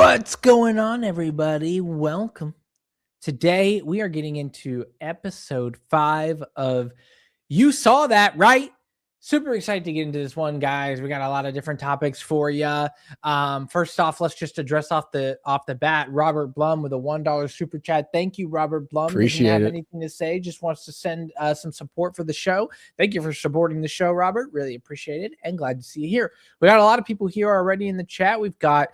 What's going on, everybody? Welcome. Today, we are getting into episode 5 of You Saw That, Right? Super excited to get into this one, guys. We got a lot of different topics for you. First off, let's just address off the bat. Robert Blum with a $1 super chat. Thank you, Robert Blum. Appreciate Doesn't have it. anything to say. Just wants to send some support for the show. Thank you for supporting the show, Robert. Really appreciate it, and glad to see you here. We got a lot of people here already in the chat. We've got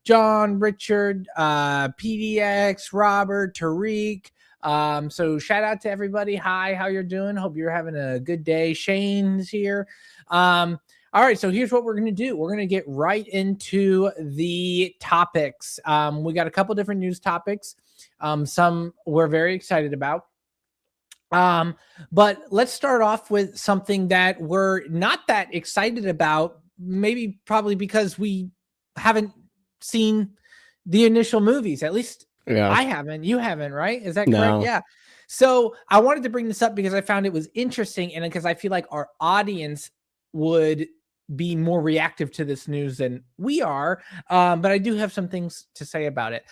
John, Richard, PDX, Robert, Tariq. So shout out to everybody. Hi, how you're doing? Hope you're having a good day. Shane's here. All right, so here's what we're going to do. We're going to get right into the topics. We got a couple different news topics. Some we're very excited about. But let's start off with something that we're not that excited about, probably because we haven't seen the initial movies. At least I haven't. You haven't, right? Is that correct? No. Yeah. So I wanted to bring this up because I found it was interesting, and because I feel like our audience would be more reactive to this news than we are. But I do have some things to say about it.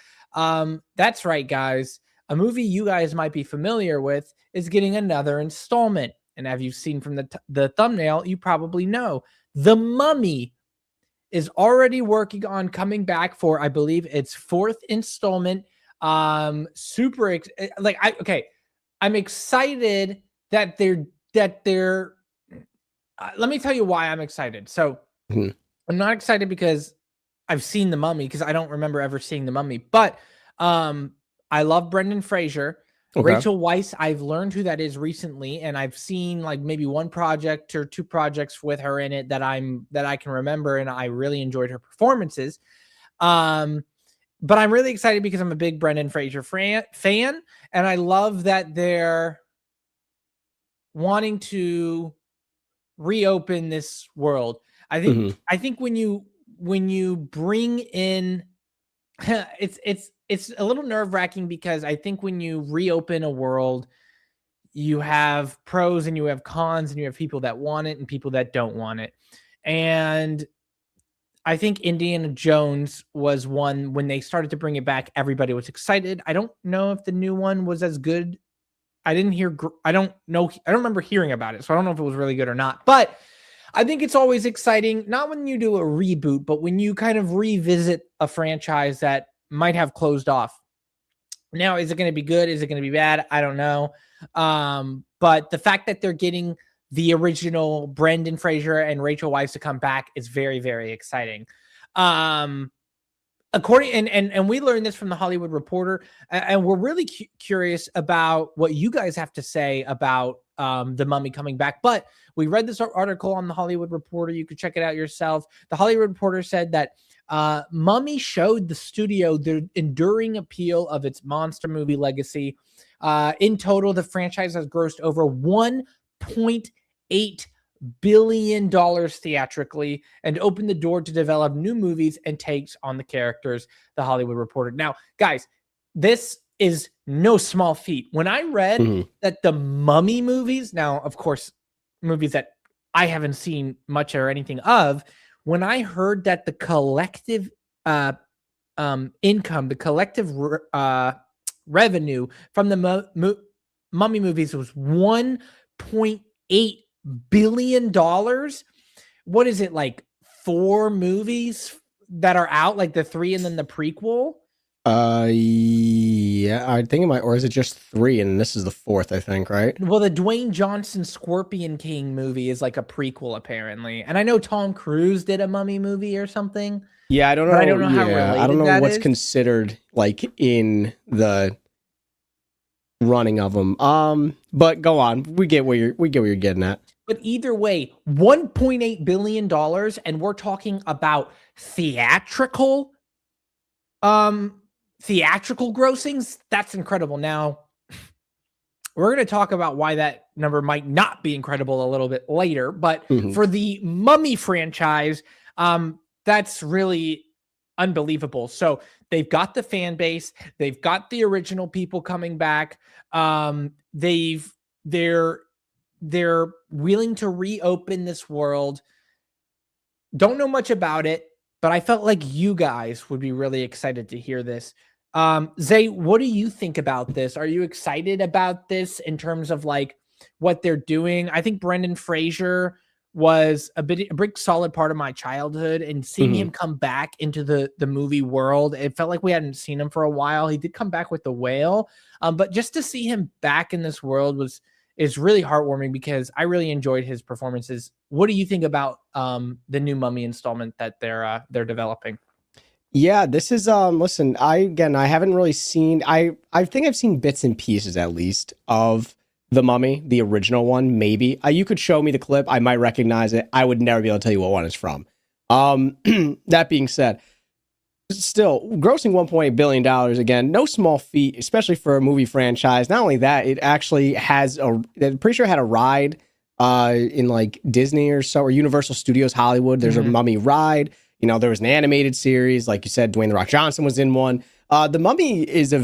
That's right, guys. A movie you guys might be familiar with is getting another installment. And as you've seen from the thumbnail, you probably know. The Mummy is already working on coming back for, I believe, its 4th installment. I'm excited that they're let me tell you why I'm excited. So I'm not excited because I've seen The Mummy, because I don't remember ever seeing The Mummy, but I love Brendan Fraser. Okay. Rachel Weisz, I've learned who that is recently, and I've seen like maybe one project or 2 projects with her in it that I can remember, and I really enjoyed her performances. But I'm really excited because I'm a big Brendan Fraser fan, and I love that they're wanting to reopen this world. I think when you bring in it's a little nerve-wracking, because I think when you reopen a world, you have pros and you have cons, and you have people that want it and people that don't want it. And I think Indiana Jones was one, when they started to bring it back, everybody was excited. I don't know if the new one was as good. I don't remember hearing about it, so I don't know if it was really good or not. But I think it's always exciting, not when you do a reboot, but when you kind of revisit a franchise that might have closed off. Now, is it going to be good? Is it going to be bad? I don't know. But the fact that they're getting the original Brendan Fraser and Rachel Weisz to come back is very, very exciting. And we learned this from the Hollywood Reporter, and we're really curious about what you guys have to say about The Mummy coming back. But we read this article on the Hollywood Reporter. You could check it out yourself. The Hollywood Reporter said that Mummy showed the studio the enduring appeal of its monster movie legacy. In total, the franchise has grossed over $1.8 billion theatrically and opened the door to develop new movies and takes on the characters, the Hollywood Reporter. Now, guys, this is no small feat. When I read that the Mummy movies, now, of course, movies that I haven't seen much or anything of, when I heard that the collective income, the collective revenue from the Mummy movies was $1.8 billion. What is it, like 4 movies that are out, like the 3 and then the prequel? Yeah, I think it might, or is it just 3 and this is the 4th, I think, right? Well, the Dwayne Johnson Scorpion King movie is like a prequel, apparently. And I know Tom Cruise did a Mummy movie or something. Yeah, I don't know. But I don't know how related I don't know that what's is. considered like in the running of them. But go on. We get where you're getting at. But either way, $1.8 billion, and we're talking about theatrical grossings. That's incredible. Now, we're going to talk about why that number might not be incredible a little bit later, but for the Mummy franchise, that's really unbelievable. So they've got the fan base, they've got the original people coming back. They're willing to reopen this world. Don't know much about it, but I felt like you guys would be really excited to hear this. Zay, what do you think about this? Are you excited about this in terms of like what they're doing? I think Brendan Fraser was a big solid part of my childhood, and seeing him come back into the movie world, it felt like we hadn't seen him for a while. He did come back with The Whale, but just to see him back in this world is really heartwarming because I really enjoyed his performances. What do you think about the new Mummy installment that they're developing? Yeah, this is listen, I haven't really seen I think I've seen bits and pieces at least of The Mummy, the original one, maybe. You could show me the clip, I might recognize it. I would never be able to tell you what one it's from. That being said, still grossing $1.8 billion again, no small feat, especially for a movie franchise. Not only that, it actually has I'm pretty sure it had a ride in like Disney or so, or Universal Studios Hollywood. There's a Mummy ride. You know, there was an animated series, like you said, Dwayne The Rock Johnson was in one. The Mummy is a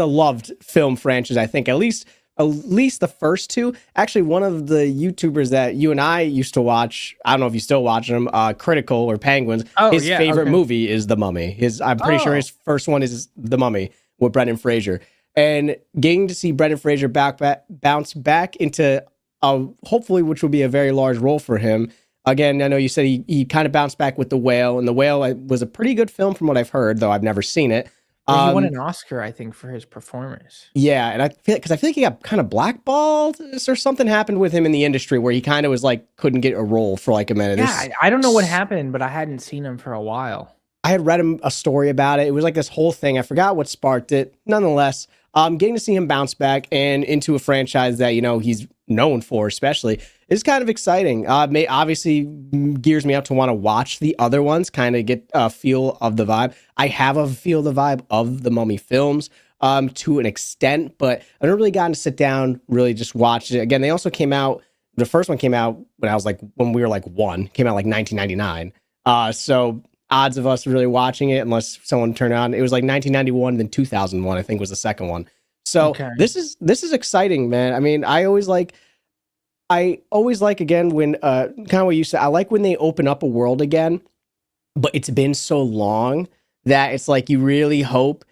loved film franchise. I think at least the first two. Actually, one of the YouTubers that you and I used to watch, I don't know if you still watch them, Critical or Penguins. His favorite movie is The Mummy. I'm pretty sure his first one is The Mummy with Brendan Fraser. And getting to see Brendan Fraser bounce back into hopefully, which will be a very large role for him. Again, I know you said he kind of bounced back with The Whale, and The Whale was a pretty good film from what I've heard, though I've never seen it. He won an Oscar, I think, for his performance. Yeah, and I feel like he got kind of blackballed, or something happened with him in the industry where he kind of was like couldn't get a role for like a minute. Yeah, I don't know what happened, but I hadn't seen him for a while. I had read a story about it. It was like this whole thing. I forgot what sparked it. Nonetheless, getting to see him bounce back and into a franchise that, you know, he's known for, especially, is kind of exciting. Obviously gears me up to want to watch the other ones, kind of get a feel of the vibe. I have a feel of the vibe of the Mummy films to an extent, but I've never really gotten to sit down, really just watch it. Again, they also came out, the first one came out when we were like one, came out like 1999. So odds of us really watching it, unless someone turned on, it was like 1991, then 2001, I think was the second one. So this is exciting, man. I mean, I always like, again, when kind of what you said, I like when they open up a world again, but it's been so long that it's like you really hope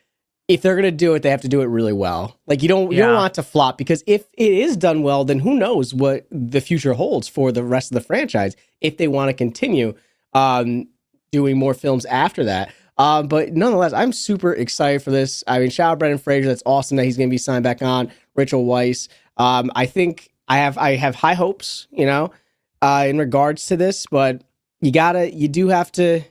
if they're gonna do it, they have to do it really well. Like you don't want it to flop, because if it is done well, then who knows what the future holds for the rest of the franchise if they want to continue doing more films after that. But nonetheless, I'm super excited for this. I mean, shout out Brendan Fraser. That's awesome that he's going to be signed back on. Rachel Weisz. I think I have high hopes, you know, in regards to this, but you do have to,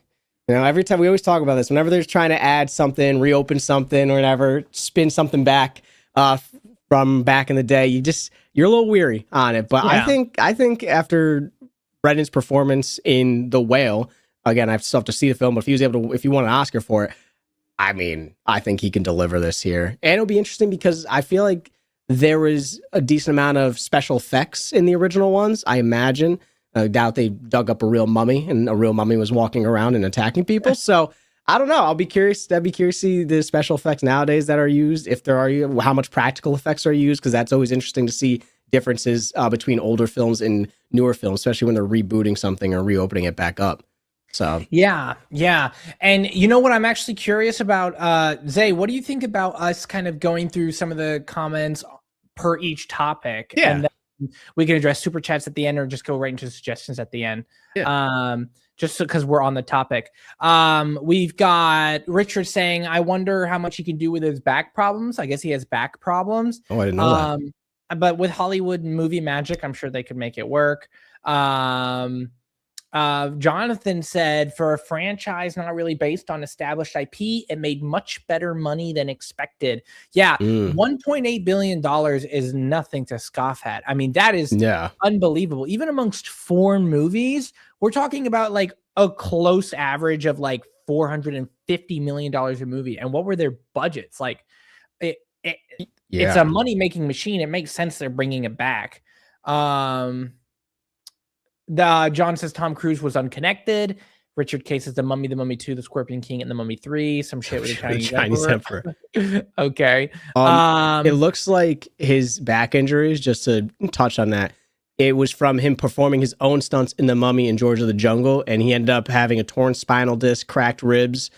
you know, every time we always talk about this, whenever there's trying to add something, reopen something, or whatever, spin something back, from back in the day, you're a little weary on it. But I think after Brendan's performance in The Whale, again, I still have to see the film, but if he won an Oscar for it, I mean, I think he can deliver this here. And it'll be interesting because I feel like there was a decent amount of special effects in the original ones, I imagine. I doubt they dug up a real mummy and a real mummy was walking around and attacking people. So I don't know. I'd be curious to see the special effects nowadays that are used, if there are, how much practical effects are used, because that's always interesting to see differences between older films and newer films, especially when they're rebooting something or reopening it back up. So yeah. And you know what I'm actually curious about, Zay, what do you think about us kind of going through some of the comments per each topic? Yeah. And then we can address super chats at the end, or just go right into suggestions at the end. Yeah. Just because we're on the topic. We've got Richard saying, I wonder how much he can do with his back problems. I guess he has back problems. Oh, I didn't know that. But with Hollywood movie magic, I'm sure they could make it work. Jonathan said, for a franchise not really based on established IP, it made much better money than expected. Yeah, $1.8 billion is nothing to scoff at. I mean, that is unbelievable. Even amongst foreign movies, we're talking about like a close average of like $450 million a movie. And what were their budgets? Like, it's a money-making machine. It makes sense they're bringing it back. John says Tom Cruise was unconnected. Richard K says The Mummy, The Mummy 2, The Scorpion King, and The Mummy 3. Some shit with the Chinese Emperor. Okay. It looks like his back injuries, just to touch on that, it was from him performing his own stunts in The Mummy and George of the Jungle, and he ended up having a torn spinal disc, cracked ribs,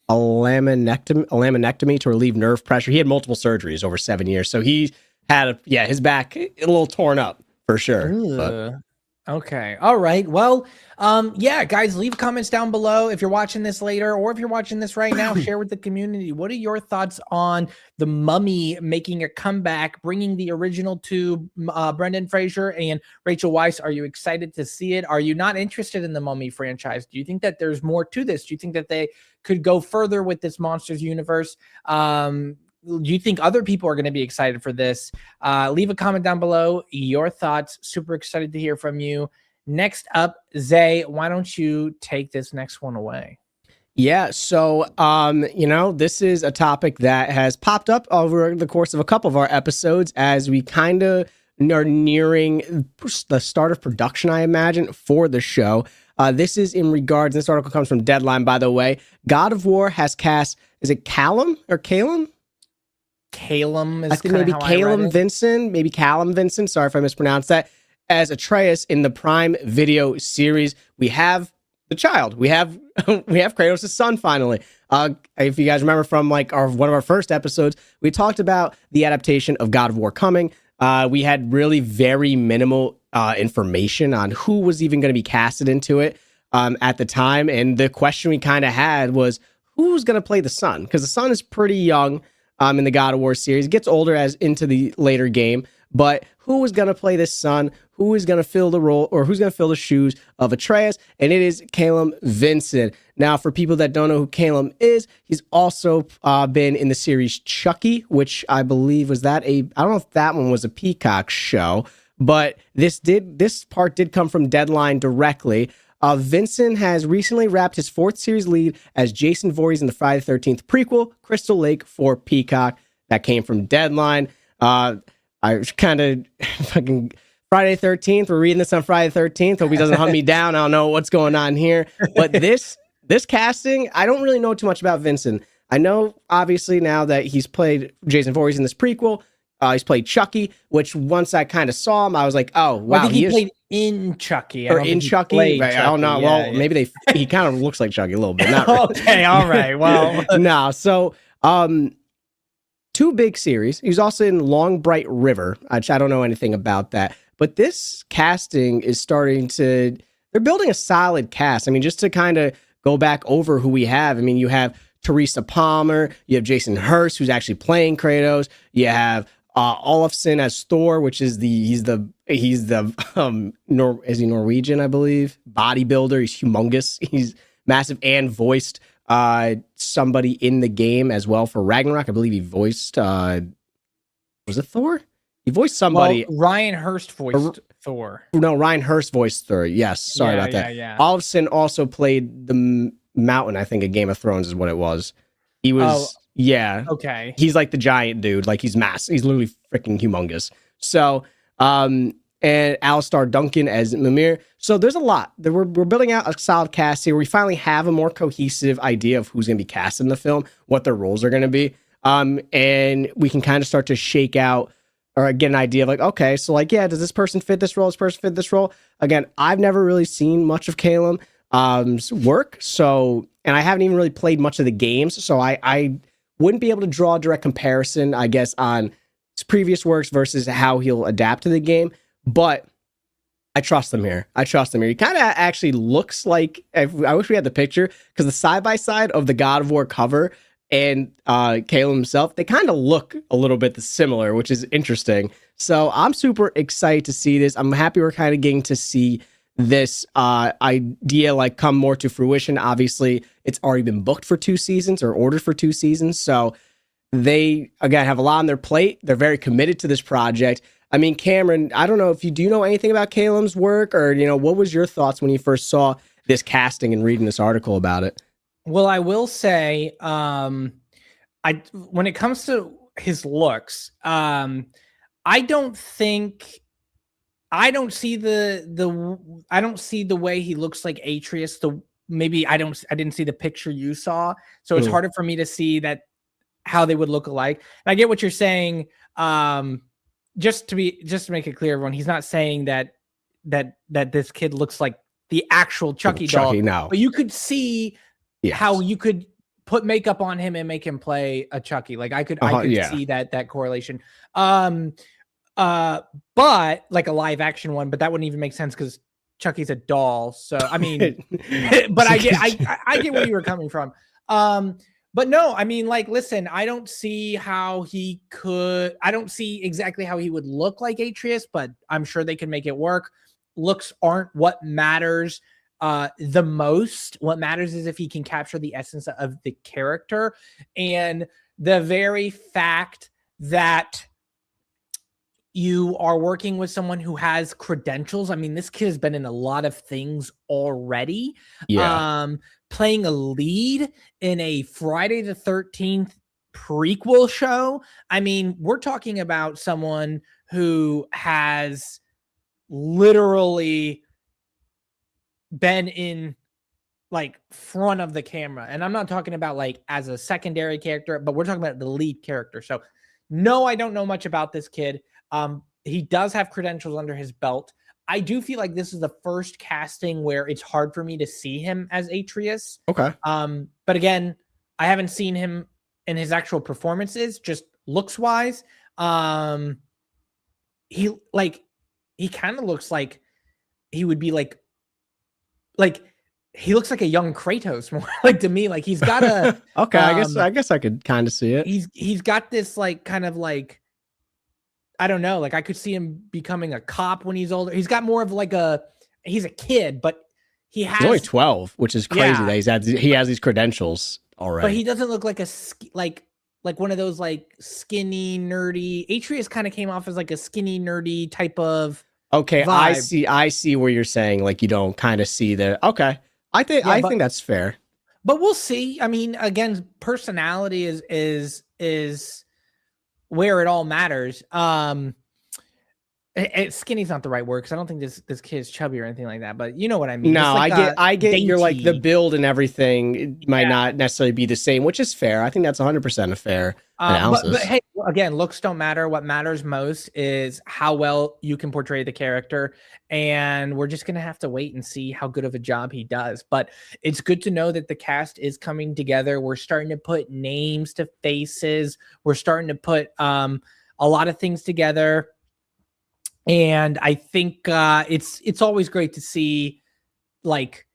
a laminectomy to relieve nerve pressure. He had multiple surgeries over 7 years, so he had his back a little torn up for sure. Okay. All right. Well, yeah, guys, leave comments down below if you're watching this later or if you're watching this right now. Share with the community. What are your thoughts on The Mummy making a comeback, bringing the original to Brendan Fraser and Rachel Weisz? Are you excited to see it? Are you not interested in the Mummy franchise? Do you think that there's more to this? Do you think that they could go further with this Monsters universe? Do you think other people are going to be excited for this? Leave a comment down below. Your thoughts. Super excited to hear from you. Next up, Zay, why don't you take this next one away? Yeah, so this is a topic that has popped up over the course of a couple of our episodes as we kind of are nearing the start of production, I imagine, for the show. This is in regards, this article comes from Deadline, by the way. God of War has cast, is it Callum or Calum? Calum is I think maybe Calum Vincent, maybe Callum Vincent. Sorry if I mispronounced that. As Atreus in the Prime Video series, we have the child. We have Kratos' son finally. If you guys remember from like one of our first episodes, we talked about the adaptation of God of War coming. We had really very minimal information on who was even going to be casted into it at the time, and the question we kind of had was who's going to play the son, because the son is pretty young. In the God of War series. It gets older as into the later game, but who is going to play this son? Who is going to fill the role, or who's going to fill the shoes of Atreus? And it is Callum Vincent. Now, for people that don't know who Callum is, he's also been in the series Chucky, which I believe was I don't know if that one was a Peacock show, but this part did come from Deadline directly. Vincent has recently wrapped his 4th series lead as Jason Voorhees in the Friday the 13th prequel, Crystal Lake, for Peacock. That came from Deadline. I kind of fucking Friday the 13th. We're reading this on Friday the 13th. Hope he doesn't hunt me down. I don't know what's going on here. But this casting, I don't really know too much about Vincent. I know, obviously, now that he's played Jason Voorhees in this prequel. He's played Chucky, which once I kind of saw him, I was like, oh, wow. I think he played in Chucky. Or in Chucky? Right, Chucky. I don't know. Yeah, well, maybe he kind of looks like Chucky a little bit. Not really. Okay, all right. Well. No, so 2 big series. He was also in Long Bright River, which I don't know anything about that. But this casting is they're building a solid cast. I mean, just to kind of go back over who we have. I mean, you have Teresa Palmer, you have Jason Hurst, who's actually playing Kratos. You have Olafsson as Thor, which is he's Norwegian, I believe, bodybuilder. He's humongous. He's massive and voiced somebody in the game as well for Ragnarok. I believe he voiced was it Thor? He voiced somebody. Well, Ryan Hurst voiced Thor. No, Ryan Hurst voiced Thor. Yes, sorry about that. Olafsson also played the Mountain, I think, in Game of Thrones is what it was. He was. Yeah. Okay. He's like the giant dude. Like he's massive. He's literally freaking humongous. So, and Alistar Duncan as Mimir. So there's a lot. We're building out a solid cast here. We finally have a more cohesive idea of who's going to be cast in the film, what their roles are going to be. And we can kind of start to shake out or get an idea of like, okay, so like, yeah, does this person fit this role? Does this person fit this role? Again, I've never really seen much of Calum work. So, and I haven't even really played much of the games. So I wouldn't be able to draw a direct comparison, I guess, on his previous works versus how he'll adapt to the game. But I trust him here. He kind of actually looks like, I wish we had the picture, because the side-by-side of the God of War cover and Calum himself, they kind of look a little bit similar, which is interesting. So I'm super excited to see this. I'm happy we're kind of getting to see this idea like come more to fruition. Obviously, it's already been booked for 2 seasons or ordered for 2 seasons. So they, again, have a lot on their plate. They're very committed to this project. I mean, Cameron, I don't know if do you know anything about Calum's work, or, what was your thoughts when you first saw this casting and reading this article about it? Well, I will say, when it comes to his looks, I don't see the way he looks like Atreus. I didn't see the picture you saw, so it's harder for me to see that how they would look alike. And I get what you're saying. Just to make it clear, everyone, he's not saying that this kid looks like the actual Chucky doll. No. But you could see how you could put makeup on him and make him play a Chucky. Like I could see that correlation. But like a live action one, but that wouldn't even make sense because Chucky's a doll. So I mean, but I get where you were coming from. But no, I mean, like, listen, I don't see exactly how he would look like Atreus, but I'm sure they can make it work. Looks aren't what matters the most. What matters is if he can capture the essence of the character, and the very fact that you are working with someone who has credentials. I mean, this kid has been in a lot of things already. Playing a lead in a Friday the 13th prequel show. I mean, we're talking about someone who has literally been in like front of the camera. And I'm not talking about like as a secondary character, but we're talking about the lead character. So no, I don't know much about this kid. He does have credentials under his belt. I do feel like this is the first casting where it's hard for me to see him as Atreus. Okay. But again, I haven't seen him in his actual performances, just looks wise. He kind of looks like he would be like he looks like a young Kratos more like to me. Like he's got a okay. I guess I could kind of see it. He's got this like kind of like, I don't know. Like I could see him becoming a cop when he's older. He's got more of like he's a kid, but he's only 12, which is crazy that he has these credentials already. But he doesn't look like like one of those like skinny, nerdy. Atreus kind of came off as like a skinny, nerdy type of okay. vibe. I see where you're saying like you don't kind of see the okay. I think that's fair. But we'll see. I mean, again, personality is where it all matters. Skinny's not the right word because I don't think this kid is chubby or anything like that. But you know what I mean. No, like I get you're like the build and everything might not necessarily be the same, which is fair. I think that's 100% a fair analysis. But hey, again, looks don't matter. What matters most is how well you can portray the character, and we're just gonna have to wait and see how good of a job he does. But it's good to know that the cast is coming together. We're starting to put names to faces. We're starting to put a lot of things together. And I think it's always great to see, like,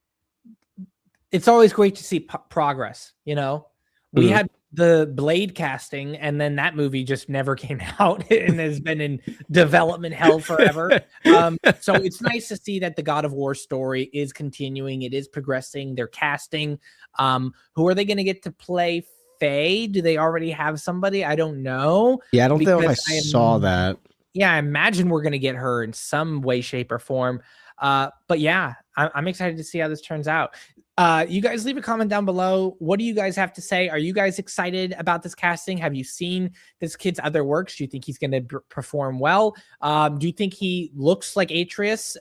it's always great to see progress. You know, we had the Blade casting, and then that movie just never came out and has been in development hell forever. So it's nice to see that the God of War story is continuing. It is progressing. They're casting. Who are they going to get to play Faye? Do they already have somebody? I don't know. Yeah, I don't think I saw that. Yeah, I imagine we're going to get her in some way, shape, or form. But yeah, I'm excited to see how this turns out. You guys leave a comment down below. What do you guys have to say? Are you guys excited about this casting? Have you seen this kid's other works? Do you think he's going to perform well? Do you think he looks like Atreus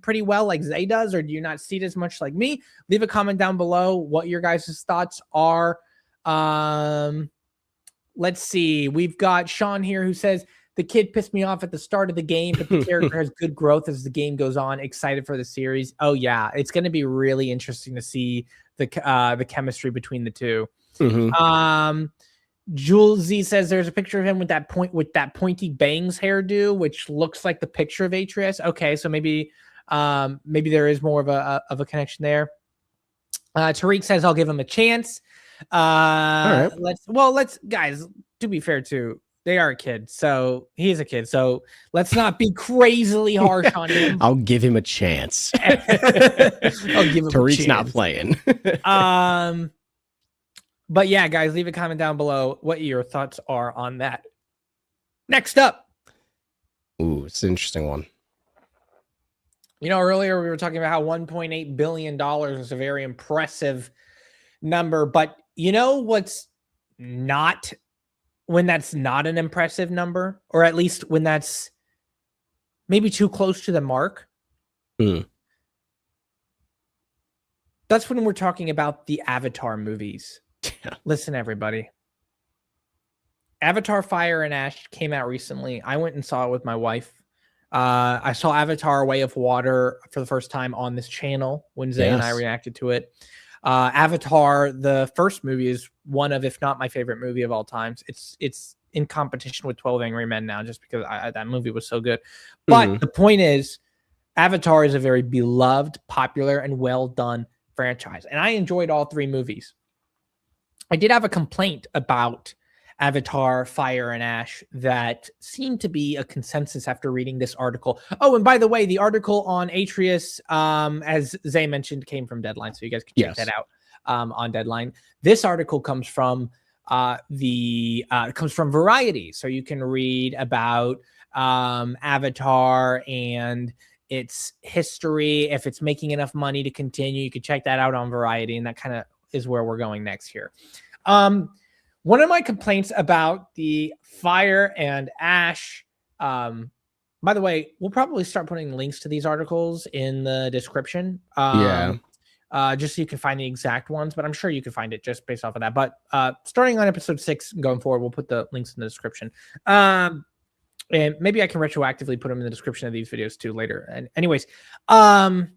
pretty well like Zay does? Or do you not see it as much like me? Leave a comment down below what your guys' thoughts are. Let's see. We've got Sean here who says, the kid pissed me off at the start of the game, but the character has good growth as the game goes on. Excited for the series. Oh yeah, it's going to be really interesting to see the chemistry between the two. Jules Z says there's a picture of him with that pointy bangs hairdo, which looks like the picture of Atreus. Okay, so maybe there is more of a connection there. Tariq says I'll give him a chance. All right. Let's guys. To be fair too. They are a kid, so he's a kid. So let's not be crazily harsh on him. I'll give him a chance. I'll give him Tariq's not playing. But yeah, guys, leave a comment down below what your thoughts are on that. Next up. Ooh, it's an interesting one. You know, earlier we were talking about how $1.8 billion is a very impressive number, but you know what's not when that's not an impressive number, or at least when that's maybe too close to the mark. That's when we're talking about the Avatar movies. Listen, everybody. Avatar Fire and Ash came out recently. I went and saw it with my wife. I saw Avatar: Way of Water for the first time on this channel when Zay and I reacted to it. Avatar, the first movie, is one of, if not my favorite movie of all times. It's in competition with 12 Angry Men now, just because that movie was so good. But the point is, Avatar is a very beloved, popular, and well done franchise, and I enjoyed all three movies. I did have a complaint about Avatar, Fire and Ash that seemed to be a consensus after reading this article. Oh, and by the way, the article on Atreus, as Zay mentioned, came from Deadline, so you guys can check that out on Deadline. This article comes from Variety, so you can read about Avatar and its history. If it's making enough money to continue, you can check that out on Variety, and that kind of is where we're going next here. One of my complaints about the Fire and Ash, by the way, we'll probably start putting links to these articles in the description. Just so you can find the exact ones, but I'm sure you can find it just based off of that. But starting on episode 6 and going forward, we'll put the links in the description. And maybe I can retroactively put them in the description of these videos too later. And anyways, either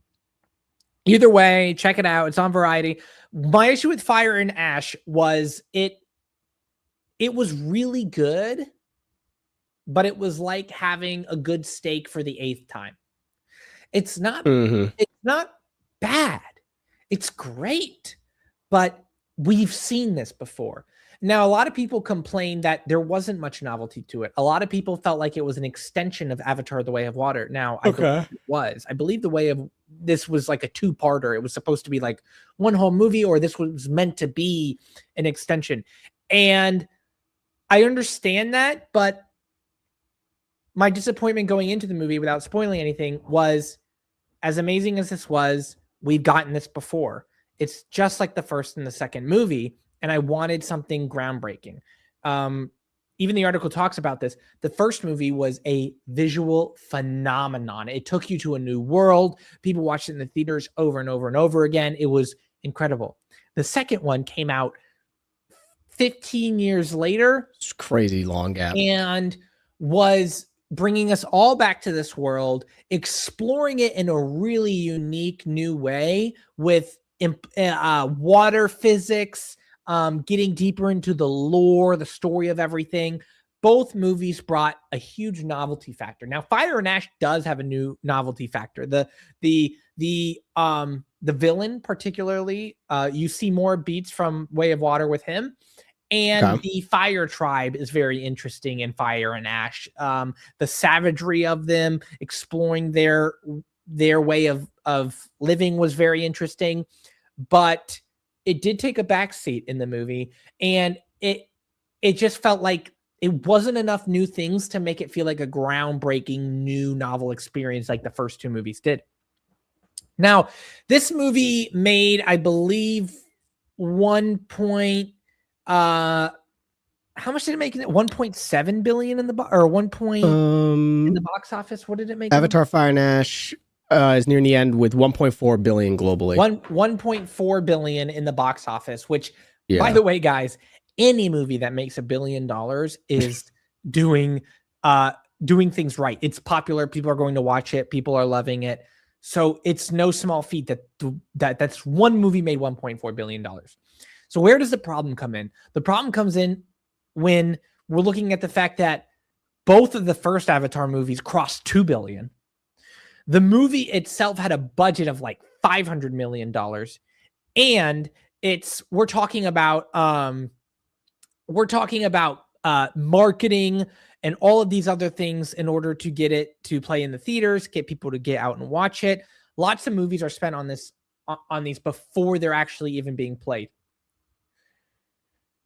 way, check it out. It's on Variety. My issue with Fire and Ash was it was really good, but it was like having a good steak for the 8th time. It's not bad. It's great, but we've seen this before. Now, a lot of people complained that there wasn't much novelty to it. A lot of people felt like it was an extension of Avatar: The Way of Water. Now, I believe it was. I believe this was like a 2-parter. It was supposed to be like one whole movie, or this was meant to be an extension. And I understand that, but my disappointment going into the movie, without spoiling anything, was, as amazing as this was, we've gotten this before. It's just like the first and the second movie, and I wanted something groundbreaking. Even the article talks about this. The first movie was a visual phenomenon. It took you to a new world. People watched it in the theaters over and over and over again. It was incredible. The second one came out 15 years later. It's crazy long gap. And was bringing us all back to this world, exploring it in a really unique new way with water physics, getting deeper into the lore, the story of everything. Both movies brought a huge novelty factor. Now, Fire and Ash does have a new novelty factor. The villain, particularly, you see more beats from Way of Water with him. And the Fire Tribe is very interesting in Fire and Ash. The savagery of them, exploring their way of living, was very interesting. But it did take a backseat in the movie, and it just felt like it wasn't enough new things to make it feel like a groundbreaking new novel experience like the first 2 movies did. Now, this movie made, I believe, how much did it make? 1.7 billion in the in the box office. What did it make? Avatar: Fire and Ash is near the end with 1.4 billion globally. 1.4 billion in the box office, which, by the way, guys, any movie that makes $1 billion is doing things right. It's popular. People are going to watch it. People are loving it. So it's no small feat that's one movie made $1.4 billion. So where does the problem come in? The problem comes in when we're looking at the fact that both of the first Avatar movies crossed 2 billion. The movie itself had a budget of like $500 million. And we're talking about marketing and all of these other things in order to get it to play in the theaters, get people to get out and watch it. Lots of movies are spent on these before they're actually even being played.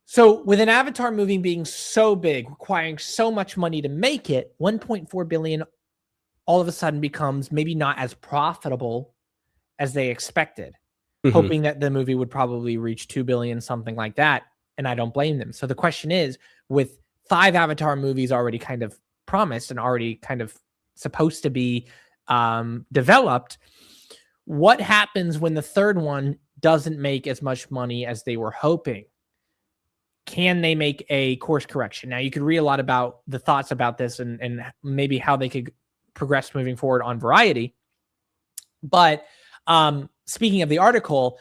So with an Avatar movie being so big, requiring so much money to make it, 1.4 billion all of a sudden becomes maybe not as profitable as they expected, hoping that the movie would probably reach 2 billion, something like that. And I don't blame them. So the question is, with 5 Avatar movies already kind of promised and already kind of supposed to be developed, what happens when the third one doesn't make as much money as they were hoping? Can they make a course correction? Now, you could read a lot about the thoughts about this and maybe how they could progress moving forward on Variety. But speaking of the article,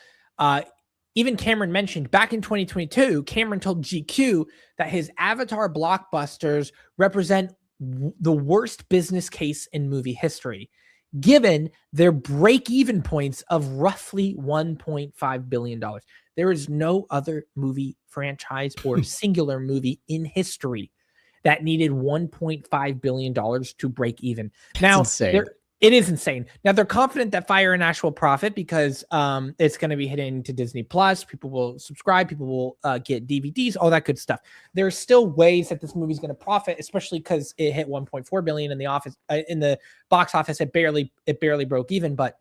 even Cameron mentioned back in 2022, Cameron told GQ that his Avatar blockbusters represent the worst business case in movie history, given their break-even points of roughly $1.5 billion. There is no other movie franchise or singular movie in history that needed $1.5 billion to break even. Now, it is insane. Now, they're confident that Fire and Ash will profit because it's going to be hitting to Disney Plus. People will subscribe. People will get DVDs, all that good stuff. There's still ways that this movie's going to profit, especially because it hit 1.4 billion in the box office. It barely broke even, but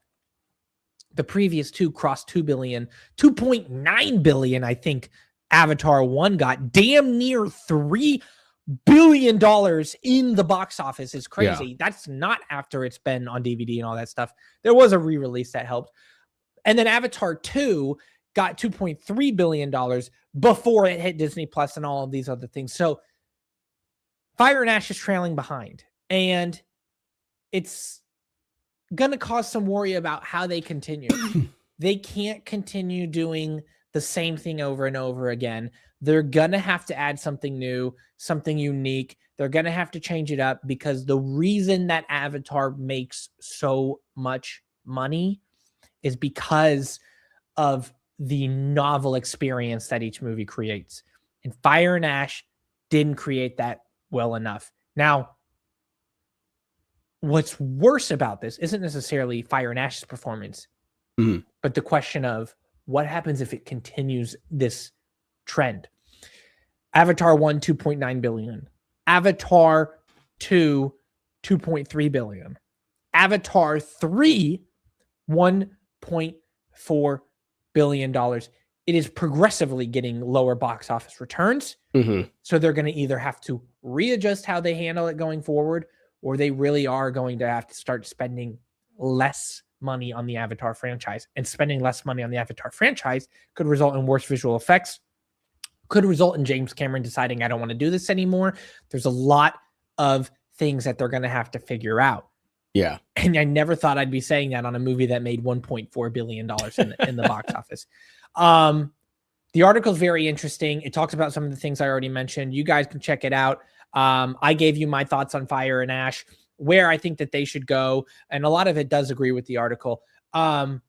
the previous two crossed 2 billion, 2.9 billion. I think Avatar 1 got damn near $3 billion in the box office is crazy. Yeah. That's not after it's been on DVD and all that stuff. There was a re-release that helped. And then Avatar 2 got $2.3 billion before it hit Disney Plus and all of these other things. So Fire and Ash is trailing behind, and it's going to cause some worry about how they continue. They can't continue doing the same thing over and over again. They're going to have to add something new, something unique. They're going to have to change it up, because the reason that Avatar makes so much money is because of the novel experience that each movie creates. And Fire and Ash didn't create that well enough. Now, what's worse about this isn't necessarily Fire and Ash's performance, but the question of what happens if it continues this trend. Avatar 1, 2.9 billion. Avatar 2, 2.3 billion. Avatar 3, $1.4 billion. It is progressively getting lower box office returns. So they're going to either have to readjust how they handle it going forward, or they really are going to have to start spending less money on the Avatar franchise. And spending less money on the Avatar franchise could result in worse visual effects, could result in James Cameron deciding, I don't want to do this anymore. There's a lot of things that they're going to have to figure out. Yeah. And I never thought I'd be saying that on a movie that made $1.4 billion in the box office. The article is very interesting. It talks about some of the things I already mentioned. You guys can check it out. I gave you my thoughts on Fire and Ash, where I think that they should go. And a lot of it does agree with the article. But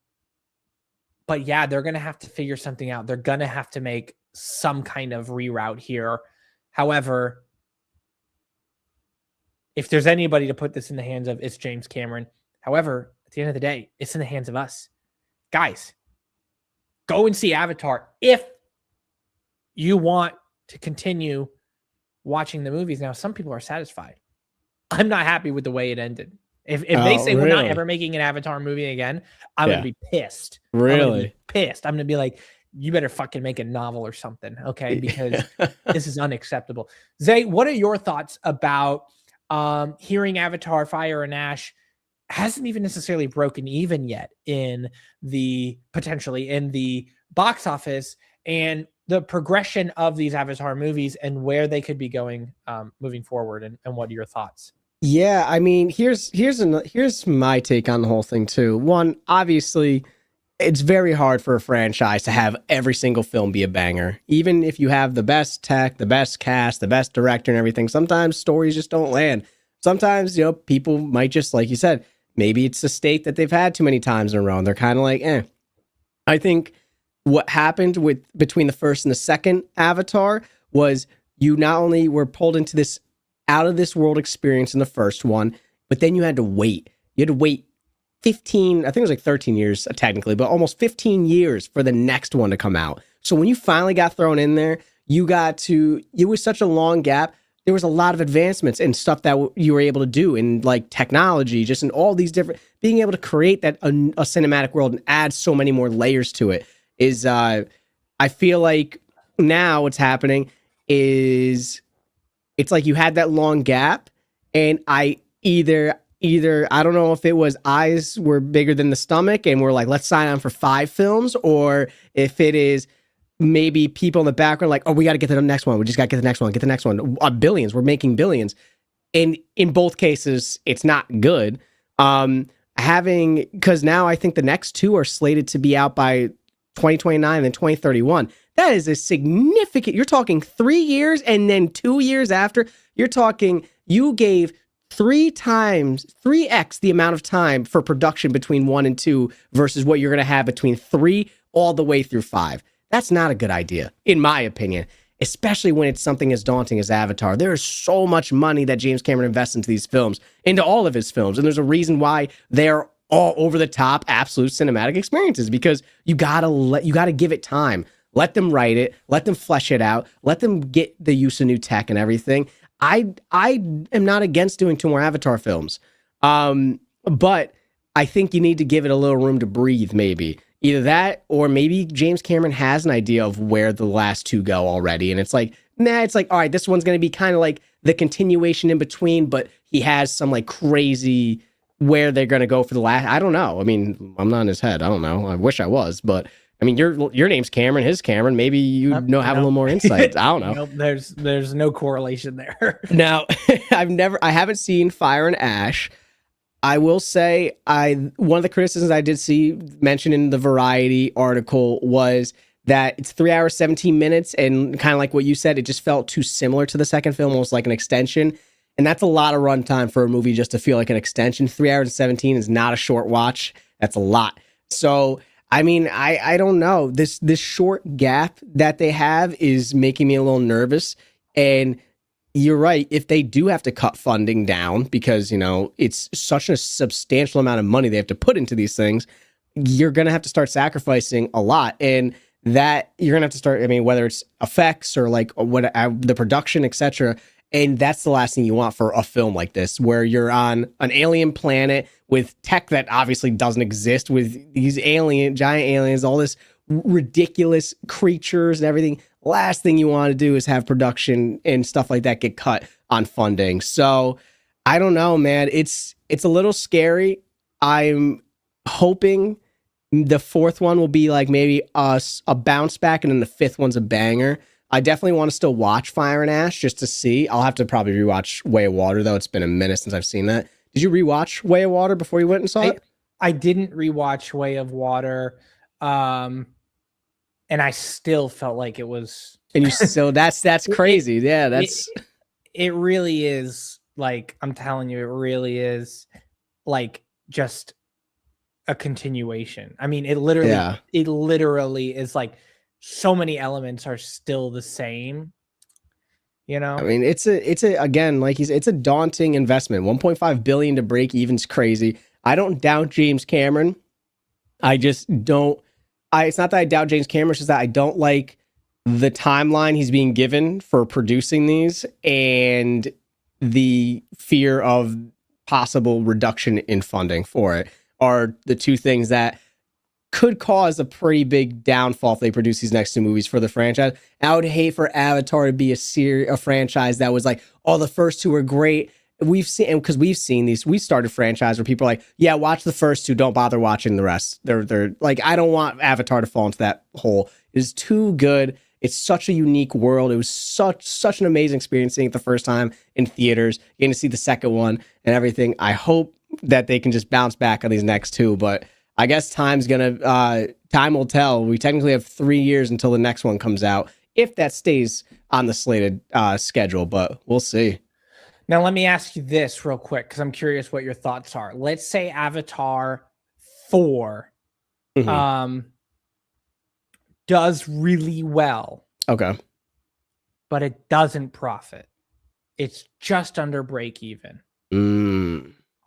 yeah, they're going to have to figure something out. They're going to have to make some kind of reroute here. However, if there's anybody to put this in the hands of, it's James Cameron. However, at the end of the day, it's in the hands of us. Guys, go and see Avatar if you want to continue watching the movies. Now, some people are satisfied. I'm not happy with the way it ended. If they say we're not ever making an Avatar movie again, I'm going to be pissed. Really? I'm gonna be pissed. I'm going to be like, you better fucking make a novel or something, okay? Because this is unacceptable. Zay, what are your thoughts about hearing Avatar, Fire and Ash hasn't even necessarily broken even yet potentially in the box office, and the progression of these Avatar movies and where they could be going moving forward, and what are your thoughts? Yeah, I mean, here's my take on the whole thing too. One, obviously, it's very hard for a franchise to have every single film be a banger. Even if you have the best tech, the best cast, the best director and everything, sometimes stories just don't land. Sometimes, people might just, like you said, maybe it's a state that they've had too many times in a row and they're kind of like, eh. I think what happened between the first and the second Avatar was you not only were pulled into this out of this world experience in the first one, but then you had to wait. You had to wait 15, I think it was like 13 years technically, but almost 15 years for the next one to come out. So when you finally got thrown in there, it was such a long gap. There was a lot of advancements and stuff that you were able to do in like technology, just in all these different, being able to create that a cinematic world and add so many more layers to it is, I feel like now what's happening is it's like you had that long gap, and either I don't know if it was eyes were bigger than the stomach and we're like, let's sign on for 5 films, or if it is maybe people in the background like, oh, we got to get to the next one. We just got to get the next one, get the next one. Billions. We're making billions. And in both cases, it's not good. Because now I think the next two are slated to be out by 2029 and 2031. That is a significant, you're talking 3 years and then 2 years after. You're talking, you gave 3x the amount of time for production between 1 and 2 versus what you're going to have between 3 all the way through 5. That's not a good idea, in my opinion, especially when it's something as daunting as Avatar. There is so much money that James Cameron invests into these films, into all of his films, and there's a reason why they're all over the top, absolute cinematic experiences, because you gotta give it time. Let them write it, let them flesh it out, let them get the use of new tech and everything. I am not against doing 2 more Avatar films, but I think you need to give it a little room to breathe, maybe. Either that, or maybe James Cameron has an idea of where the last 2 go already, and it's like, all right, this one's going to be kind of like the continuation in between, but he has some like crazy where they're going to go for the last. I don't know. I mean, I'm not in his head. I don't know. I wish I was, but I mean, your name's Cameron, his Cameron. Maybe you have a little more insight. I don't know. Nope, there's no correlation there. Now, I haven't seen Fire and Ash. I will say, one of the criticisms I did see mentioned in the Variety article was that it's 3 hours, 17 minutes, and kind of like what you said, it just felt too similar to the second film, almost like an extension. And that's a lot of runtime for a movie just to feel like an extension. 3 hours and 17 is not a short watch. That's a lot. So, I mean, I don't know. This short gap that they have is making me a little nervous. And you're right. If they do have to cut funding down because, it's such a substantial amount of money they have to put into these things, you're going to have to start sacrificing a lot. And that you're going to have to start, whether it's effects or like the production, etc. And that's the last thing you want for a film like this, where you're on an alien planet with tech that obviously doesn't exist, with these giant aliens, all this ridiculous creatures and everything. Last thing you want to do is have production and stuff like that get cut on funding. So I don't know, man. It's a little scary. I'm hoping the 4th one will be like maybe a bounce back, and then the 5th one's a banger. I definitely want to still watch Fire and Ash just to see. I'll have to probably rewatch Way of Water, though. It's been a minute since I've seen that. Did you rewatch Way of Water before you went and saw it? I didn't rewatch Way of Water. And I still felt like it was. And you still, that's crazy. Yeah, that's. It really is, like, I'm telling you, it really is like just a continuation. I mean, it literally is like so many elements are still the same. I mean, it's again, like it's a daunting investment. 1.5 billion to break even is crazy. I don't doubt James Cameron. I just don't. It's not that I doubt James Cameron, it's just that I don't like the timeline he's being given for producing these and the fear of possible reduction in funding for it are the two things that could cause a pretty big downfall if they produce these next 2 movies for the franchise. I would hate for Avatar to be a franchise that was like, oh, the first 2 are great. We've seen these. We started franchise where people are like, yeah, watch the first 2, don't bother watching the rest. They're like, I don't want Avatar to fall into that hole. It is too good. It's such a unique world. It was such an amazing experience seeing it the first time in theaters, getting to see the second one and everything. I hope that they can just bounce back on these next 2, but I guess time will tell. We technically have 3 years until the next one comes out, if that stays on the slated schedule, but we'll see. Now, let me ask you this real quick, because I'm curious what your thoughts are. Let's say Avatar 4 does really well. Okay. But it doesn't profit. It's just under break even.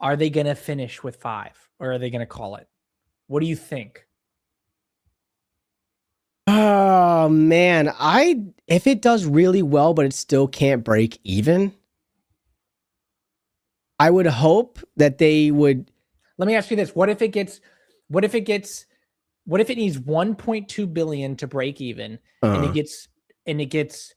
Are they going to finish with 5, or are they going to call it? What do you think? Oh, man. If it does really well, but it still can't break even, I would hope that they would. Let me ask you this. What if it needs 1.2 billion to break even, and it gets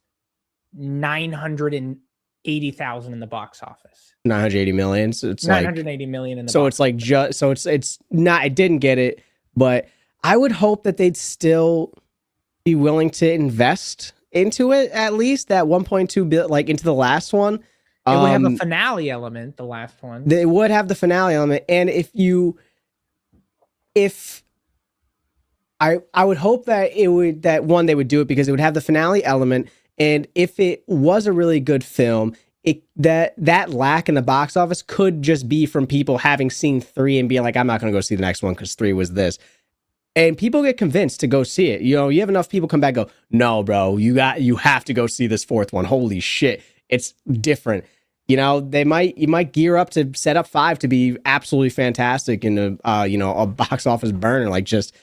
980,000 in the box office? 980 million. So it's 980 million in the so box it's like office. it's not, it didn't get it, but I would hope that they'd still be willing to invest into it, at least that 1.2 billion, like into the last one. It would have a finale element, the last one. They would have the finale element. And I would hope that they would do it because it would have the finale element. And if it was a really good film, that lack in the box office could just be from people having seen 3 and being like, I'm not going to go see the next one because 3 was this. And people get convinced to go see it. You know, you have enough people come back and go, no, bro, you have to go see this 4th one. Holy shit. It's different. You know, you might gear up to set up 5 to be absolutely fantastic and a box office burner, like just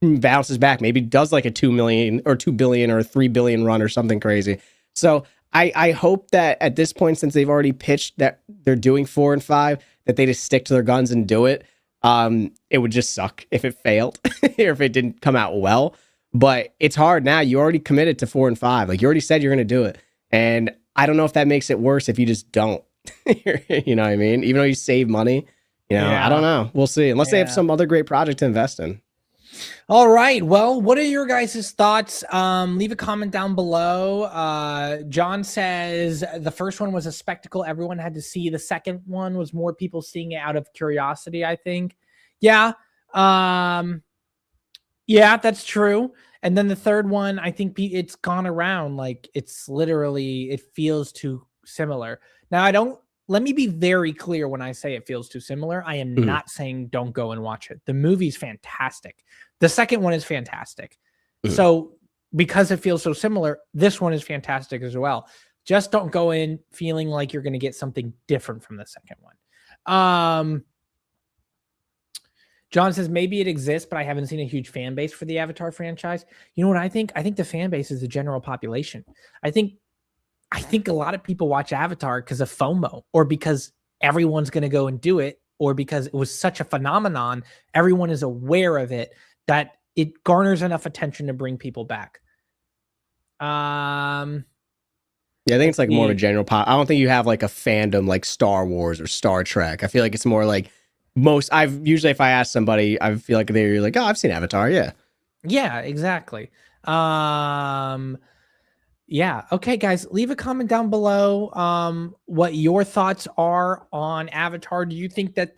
bounces back. Maybe does like a 2 million or 2 billion or 3 billion run or something crazy. So I hope that at this point, since they've already pitched that they're doing 4 and 5, that they just stick to their guns and do it. It would just suck if it failed or if it didn't come out well. But it's hard now. You already committed to 4 and 5. Like you already said you're going to do it. And I don't know if that makes it worse if you just don't. You know what I mean? Even though you save money, you know, I don't know. We'll see. Unless they have some other great project to invest in. All right. Well, what are your guys' thoughts? Leave a comment down below. John says the first one was a spectacle everyone had to see. The second one was more people seeing it out of curiosity, I think. Yeah. Yeah, that's true. And then the third one, I think it's gone around. Like it's literally, it feels too similar. Now, let me be very clear when I say it feels too similar. I am not saying don't go and watch it. The movie's fantastic. The second one is fantastic. So because it feels so similar, this one is fantastic as well. Just don't go in feeling like you're going to get something different from the second one. John says, maybe it exists, but I haven't seen a huge fan base for the Avatar franchise. You know what I think? I think the fan base is the general population. I think a lot of people watch Avatar because of FOMO or because everyone's going to go and do it or because it was such a phenomenon. Everyone is aware of it that it garners enough attention to bring people back. Yeah, I think it's like more of a general pop. I don't think you have like a fandom like Star Wars or Star Trek. I feel like it's more like usually if I ask somebody, I feel like they're like, oh, I've seen Avatar. Yeah. Yeah, exactly. Yeah. Okay, guys, leave a comment down below what your thoughts are on Avatar. Do you think that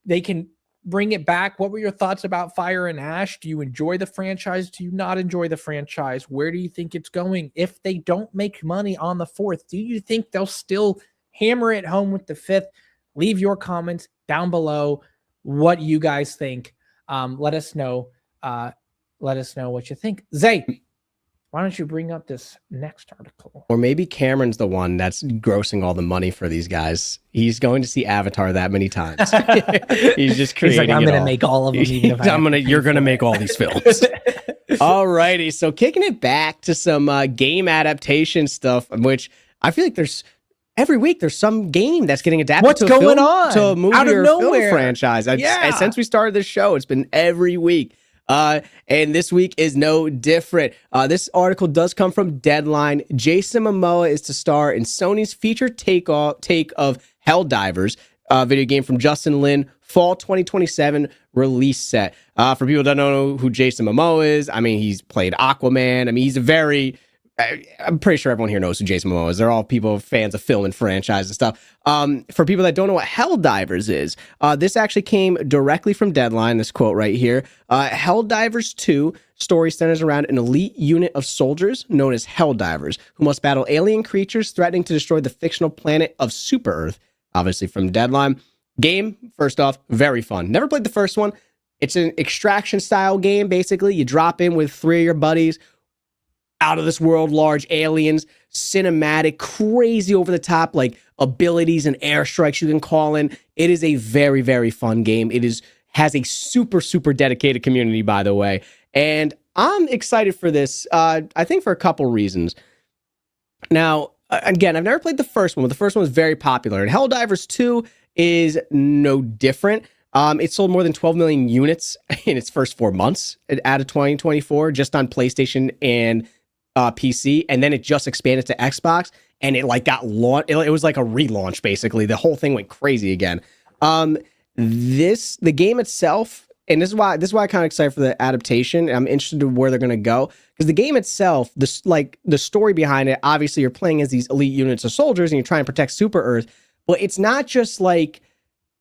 they can bring it back? What were your thoughts about Fire and Ash? Do you enjoy the franchise? Do you not enjoy the franchise? Where do you think it's going? If they don't make money on the 4th, do you think they'll still hammer it home with the 5th? Leave your comments down below what you guys think. Let us know. Let us know what you think. Zay, why don't you bring up this next article? Or maybe Cameron's the one that's grossing all the money for these guys. He's going to see Avatar that many times. He's just creating. He's like, I'm going to make all of them. Even if you're going to make all these films. All righty. So kicking it back to some game adaptation stuff, which I feel like every week there's some game that's getting adapted. What's going on? To a movie out of or nowhere. Film franchise. Since we started this show, it's been every week. And this week is no different. This article does come from Deadline. Jason Momoa is to star in Sony's feature take of Helldivers, video game from Justin Lin, fall 2027 release set. For people that don't know who Jason Momoa is, I mean, he's played Aquaman. I mean, I'm pretty sure everyone here knows who Jason Momoa is. They're all fans of film and franchise and stuff. For people that don't know what Helldivers is, this actually came directly from Deadline, this quote right here. Helldivers 2 story centers around an elite unit of soldiers known as Helldivers who must battle alien creatures threatening to destroy the fictional planet of Super Earth, obviously from Deadline. Game, first off, very fun. Never played the first one. It's an extraction style game, basically. You drop in with 3 of your buddies, out of this world, large aliens, cinematic, crazy over the top, like abilities and airstrikes you can call in. It is a very, very fun game. It has a super, super dedicated community, by the way. And I'm excited for this, I think for a couple reasons. Now, again, I've never played the first one, but the first one was very popular. And Helldivers 2 is no different. It sold more than 12 million units in its first 4 months out of 2024, just on PlayStation and PC, and then it just expanded to Xbox, and it like got launched. It was like a relaunch, basically. The whole thing went crazy again. The game itself and this is why I'm kind of excited for the adaptation. I'm interested in where they're going to go, because the game itself, the story behind it, obviously you're playing as these elite units of soldiers and you're trying to protect Super Earth, but it's not just like,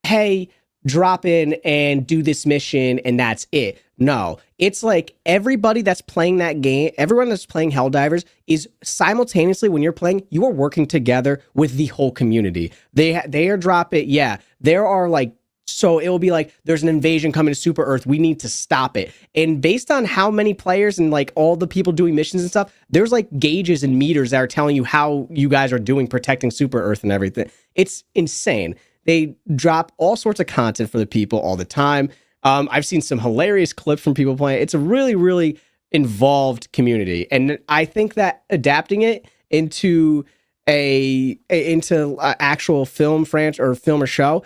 hey, drop in and do this mission and that's it. No, it's like everybody that's playing that game, everyone that's playing Helldivers is simultaneously, when you're playing, you are working together with the whole community. They are dropping. Yeah, there are like, so it will be like, there's an invasion coming to Super Earth. We need to stop it. And based on how many players and like all the people doing missions and stuff, there's like gauges and meters that are telling you how you guys are doing protecting Super Earth and everything. It's insane. They drop all sorts of content for the people all the time. I've seen some hilarious clips from people playing. It's a really, really involved community. And I think that adapting it into into actual film franchise or film or show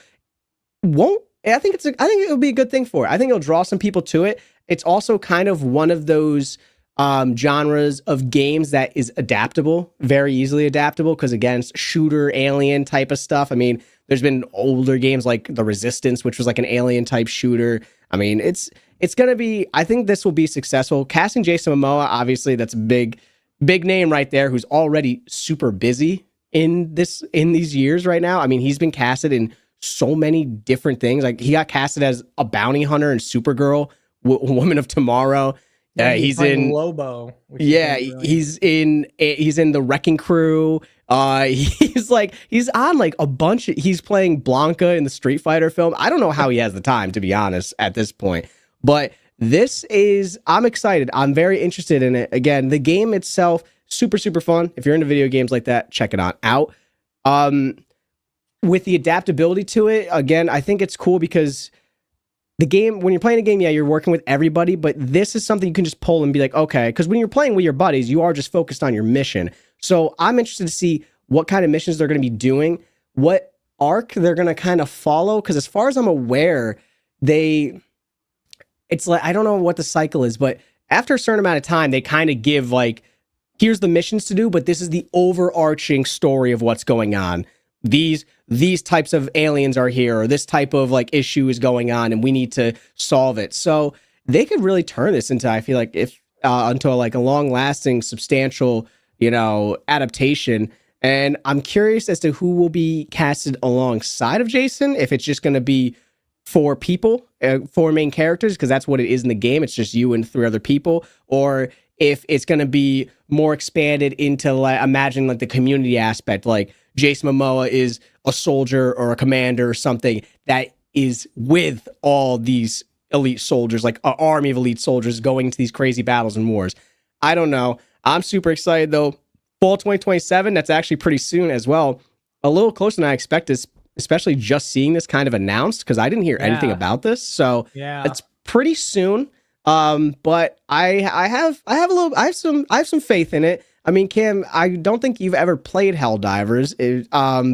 won't, I think it'll be a good thing for it. I think it'll draw some people to it. It's also kind of one of those genres of games that is adaptable, very easily adaptable, because again, it's shooter, alien type of stuff. I mean, there's been older games like The Resistance, which was like an alien type shooter. I mean, it's going to be, I think this will be successful. Casting Jason Momoa, obviously, that's a big name right there, who's already super busy in these years right now. I mean, he's been casted in so many different things. Like, he got casted as a bounty hunter in Supergirl, Woman of Tomorrow. He's in Lobo. Yeah, he's in the Wrecking Crew. He's on like a bunch he's playing Blanca in the Street Fighter film. I don't know how he has the time, to be honest, at this point. But I'm excited. I'm very interested in it. Again, the game itself, super, super fun. If you're into video games like that, check it out. With the adaptability to it, again, I think it's cool because the game, when you're playing a game, yeah, you're working with everybody, but this is something you can just pull and be like, okay, because when you're playing with your buddies, you are just focused on your mission. So I'm interested to see what kind of missions they're going to be doing, what arc they're going to kind of follow, because as far as I'm aware, it's like, I don't know what the cycle is, but after a certain amount of time, they kind of give like, here's the missions to do, but this is the overarching story of what's going on. These types of aliens are here, or this type of like issue is going on, and we need to solve it. So they could really turn this into, I feel like, into like a long lasting, substantial, adaptation. And I'm curious as to who will be casted alongside of Jason. If it's just going to be 4 people, 4 main characters, because that's what it is in the game. It's just you and 3 other people, or if it's going to be more expanded into, like, imagine like the community aspect, like Jason Momoa is a soldier or a commander or something that is with all these elite soldiers, like an army of elite soldiers going into these crazy battles and wars. I don't know. I'm super excited though. Fall 2027, that's actually pretty soon as well. A little closer than I expected, especially just seeing this kind of announced, because I didn't hear anything about this. So it's pretty soon. But I have some faith in it. I mean, Cam, I don't think you've ever played Helldivers,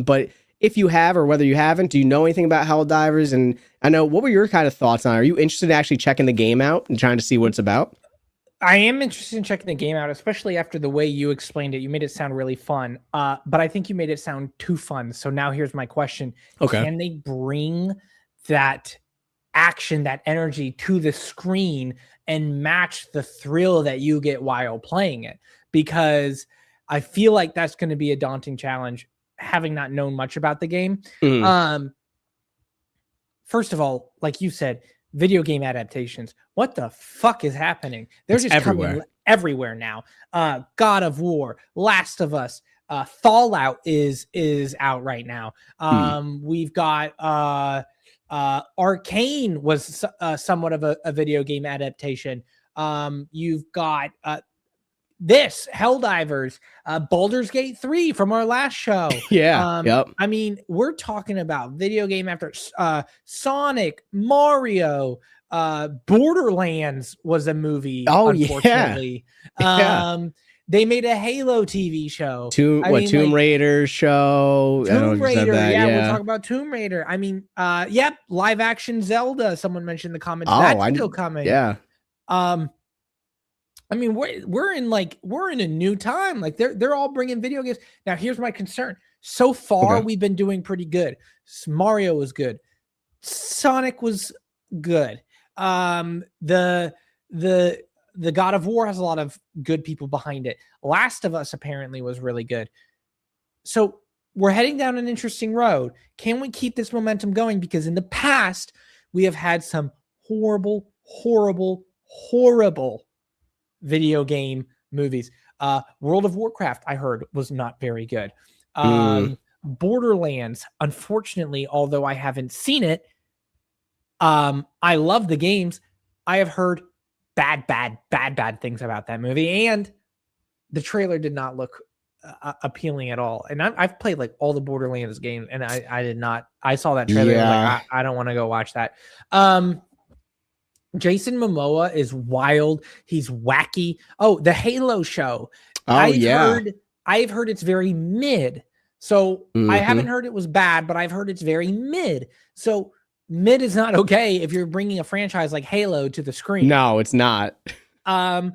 but if you have, or whether you haven't, do you know anything about Helldivers? And I know, what were your kind of thoughts on it? Are you interested in actually checking the game out and trying to see what it's about? I am interested in checking the game out, especially after the way you explained it. You made it sound really fun, but I think you made it sound too fun. So now here's my question. Okay. Can they bring that action, that energy to the screen and match the thrill that you get while playing it? Because I feel like that's going to be a daunting challenge, having not known much about the game. First of all, like you said, video game adaptations. What the fuck is happening? They're just coming everywhere now. God of War, Last of Us, Fallout is out right now. We've got Arcane was somewhat of a video game adaptation. You've got this Helldivers, Baldur's Gate 3 from our last show. Yep. I mean, we're talking about video game after Sonic, Mario, Borderlands was a movie. Unfortunately, they made a Halo TV show. Tomb Raider show. Tomb Raider. We're talking about Tomb Raider. I mean, live action Zelda. Someone mentioned in the comments. That's still coming. Yeah. I mean, we're in a new time. Like they're all bringing video games. Now, here's my concern. So far, we've been doing pretty good. Mario was good. Sonic was good. The God of War has a lot of good people behind it. Last of Us apparently was really good. So we're heading down an interesting road. Can we keep this momentum going? Because in the past, we have had some horrible, horrible, horrible video game movies. World of Warcraft, I heard, was not very good. Borderlands, unfortunately, although I haven't seen it, I love the games. I have heard bad things about that movie, and the trailer did not look appealing at all. And I've played like all the Borderlands games, and I did not. I saw that trailer. Yeah. I was like, I don't want to go watch that. Jason Momoa is wild. He's wacky. Oh, the Halo show. I've heard it's very mid. So I haven't heard it was bad, but I've heard it's very mid. So mid is not okay if you're bringing a franchise like Halo to the screen. No, it's not. So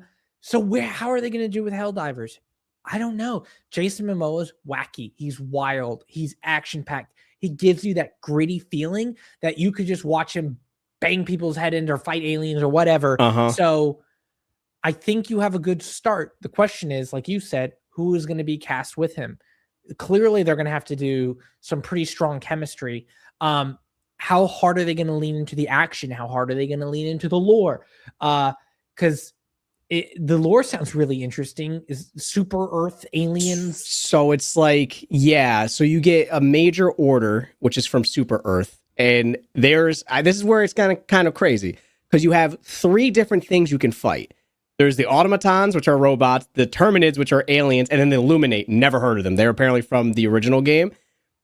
how are they going to do with Helldivers? I don't know. Jason Momoa's wacky. He's wild. He's action-packed. He gives you that gritty feeling that you could just watch him bang people's head in or fight aliens or whatever. So I think you have a good start. The question is, like you said, who is going to be cast with him? Clearly, they're going to have to do some pretty strong chemistry. How hard are they going to lean into the action? How hard are they going to lean into the lore? Because the lore sounds really interesting. Is super Earth aliens? So it's like, so you get a major order, which is from super Earth. And this is where it's kind of crazy, because you have 3 different things you can fight. There's the automatons, which are robots, the terminids, which are aliens, and then the illuminate. Never heard of them. They're apparently from the original game.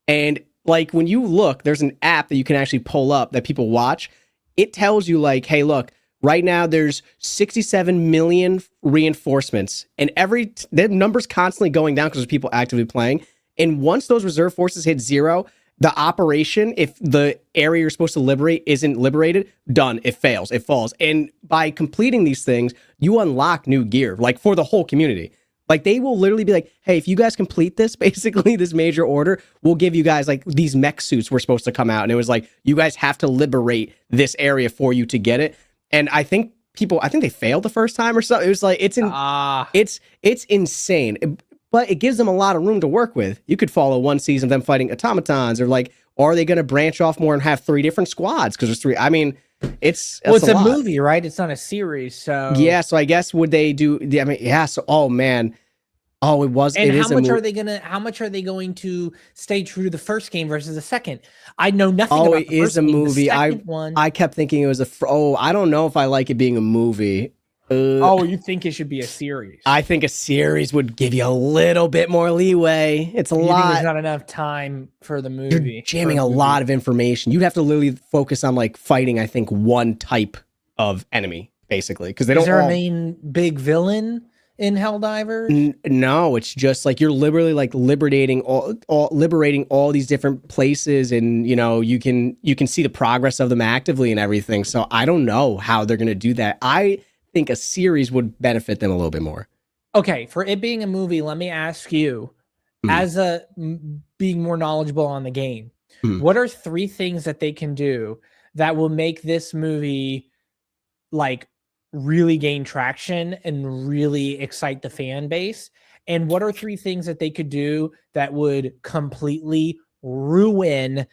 And like when you look, there's an app that you can actually pull up that people watch. It tells you like, hey, look, right now there's 67 million reinforcements, and the number's constantly going down because there's people actively playing. And once those reserve forces hit 0, the operation, if the area you're supposed to liberate isn't liberated, done. It fails. It falls. And by completing these things, you unlock new gear, like for the whole community. Like they will literally be like, hey, if you guys complete this, basically this major order, we'll give you guys like these mech suits were supposed to come out. And it was like, you guys have to liberate this area for you to get it. And I think they failed the first time or something. It was like, it's insane. But it gives them a lot of room to work with. You could follow one season of them fighting automatons, or like, are they going to branch off more and have 3 different squads? Because there's 3. I mean, it's a movie, right? It's not a series, so yeah. So I guess would they do? I mean, yeah. So how much are they going to stay true to the first game versus the second? I know nothing. About it is a movie. I kept thinking it was I don't know if I like it being a movie. You think it should be a series? I think a series would give you a little bit more leeway. It's a lot. Think there's not enough time for the movie. You're jamming a lot of information. You'd have to literally focus on like fighting, I think, one type of enemy, basically. Because Is there a main big villain in Helldivers? No, it's just like you're literally like liberating all these different places, and you can see the progress of them actively and everything. So I don't know how they're gonna do that. I think a series would benefit them a little bit more. Okay, for it being a movie, let me ask you, as being more knowledgeable on the game, what are 3 things that they can do that will make this movie like really gain traction and really excite the fan base? And what are 3 things that they could do that would completely ruin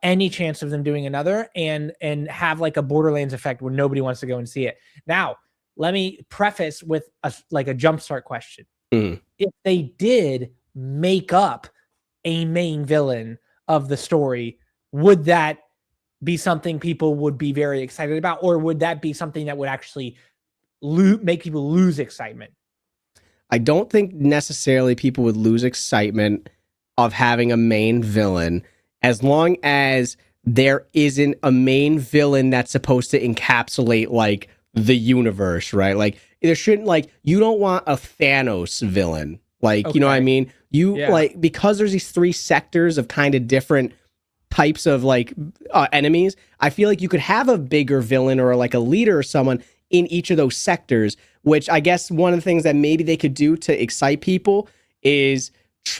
any chance of them doing another and have like a Borderlands effect where nobody wants to go and see it? Now, let me preface with a jumpstart question. If they did make up a main villain of the story, would that be something people would be very excited about, or would that be something that would actually make people lose excitement? I don't think necessarily people would lose excitement of having a main villain, as long as there isn't a main villain that's supposed to encapsulate like the universe, right? Like there shouldn't, like, you don't want a Thanos villain, like, okay. You know what I mean? Like, because there's these 3 sectors of kind of different types of like enemies, I feel like you could have a bigger villain or like a leader or someone in each of those sectors, which I guess one of the things that maybe they could do to excite people is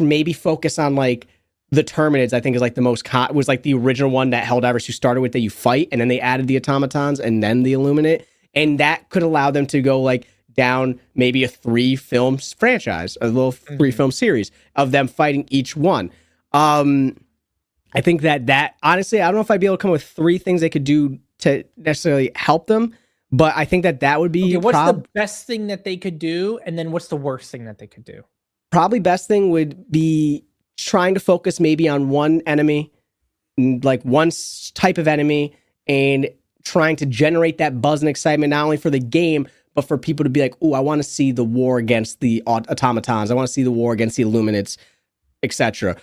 maybe focus on like the Terminids, I think, is like the most was like the original one that Helldivers who started with, that you fight, and then they added the automatons and then the Illuminate, and that could allow them to go like down maybe a 3-film franchise, a little 3-film series of them fighting each one. I think that honestly, I don't know if I'd be able to come up with 3 things they could do to necessarily help them, but I think that would be what's the best thing that they could do, and then what's the worst thing that they could do? Probably best thing would be trying to focus maybe on one enemy, like one type of enemy, and trying to generate that buzz and excitement, not only for the game, but for people to be like, oh, I want to see the war against the automatons. I want to see the war against the Illuminates, etc.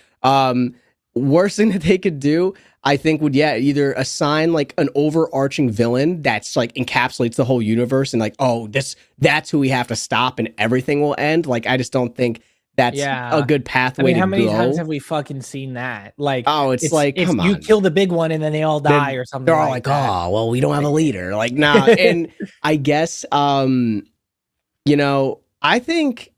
Worst thing that they could do, I think, would either assign like an overarching villain that's like encapsulates the whole universe and like, oh, that's who we have to stop and everything will end. Like, I just don't think that's a good pathway to go. How many times have we fucking seen that? Like, oh, it's like, come on. You kill the big one and then they all die or something. They're all like, oh, well, we don't have a leader. Like, nah. And I guess, I think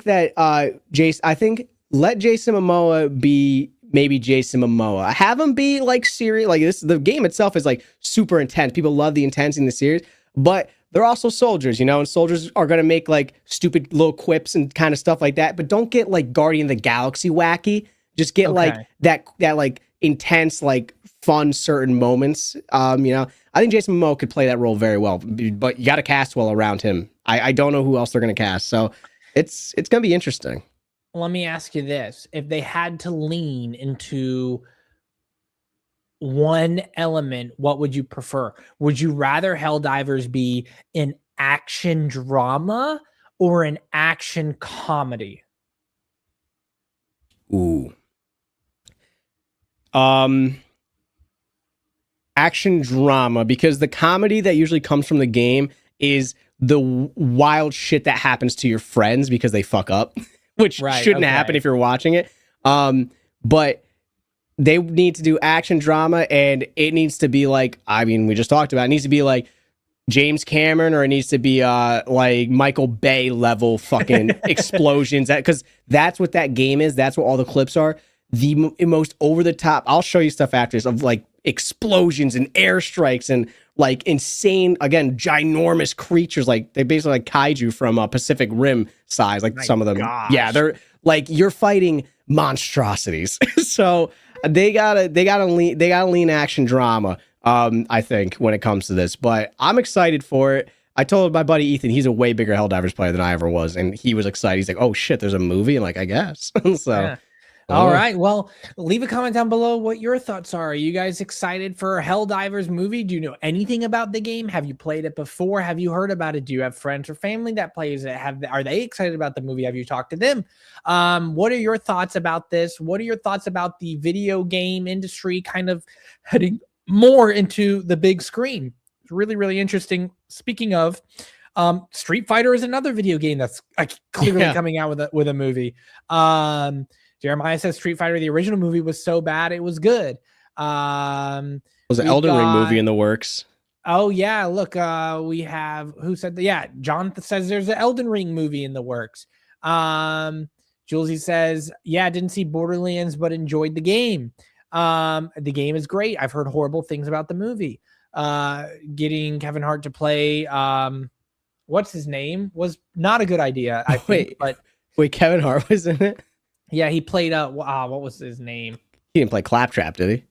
that let Jason Momoa be maybe Jason Momoa. Have him be like serious. Like, the game itself is like super intense. People love the intensity in the series, but they're also soldiers, and soldiers are going to make like stupid little quips and kind of stuff like that. But don't get like Guardian of the Galaxy wacky. Just get like that like intense, like fun certain moments. I think Jason Momoa could play that role very well, but you got to cast well around him. I don't know who else they're going to cast. So it's going to be interesting. Let me ask you this. If they had to lean into one element, what would you prefer? Would you rather Helldivers be an action drama or an action comedy? Ooh. Action drama, because the comedy that usually comes from the game is the wild shit that happens to your friends because they fuck up, which shouldn't happen if you're watching it. But they need to do action drama, and it needs to be like, we just talked about, it needs to be like James Cameron, or it needs to be like Michael Bay level fucking explosions, because that's what that game is. That's what all the clips are. The most over the top, I'll show you stuff after this, of like explosions and airstrikes and like insane, again, ginormous creatures. Like, they basically like kaiju from Pacific Rim size, like some of them. Gosh. Yeah, they're like, you're fighting monstrosities. So they gotta lean action drama, I think, when it comes to this. But I'm excited for it. I told my buddy Ethan, he's a way bigger Helldivers player than I ever was, and he was excited. He's like, oh shit, there's a movie? And like, I guess. So yeah. All right. Well, leave a comment down below what your thoughts are. Are you guys excited for a Helldivers movie? Do you know anything about the game? Have you played it before? Have you heard about it? Do you have friends or family that plays it? Are they excited about the movie? Have you talked to them? What are your thoughts about this? What are your thoughts about the video game industry kind of heading more into the big screen? It's really, really interesting. Speaking of, Street Fighter is another video game that's clearly coming out with a movie. Jeremiah says Street Fighter, the original movie, was so bad it was good. Was an Elden Ring movie in the works? Oh yeah, look, we have, who said that? Yeah, Jonathan says there's an Elden Ring movie in the works. Julesy says, yeah, didn't see Borderlands but enjoyed the game. The game is great. I've heard horrible things about the movie. Getting Kevin Hart to play what's his name was not a good idea, I think. Wait, Kevin Hart was in it? Yeah, he played what was his name? He didn't play Claptrap, did he?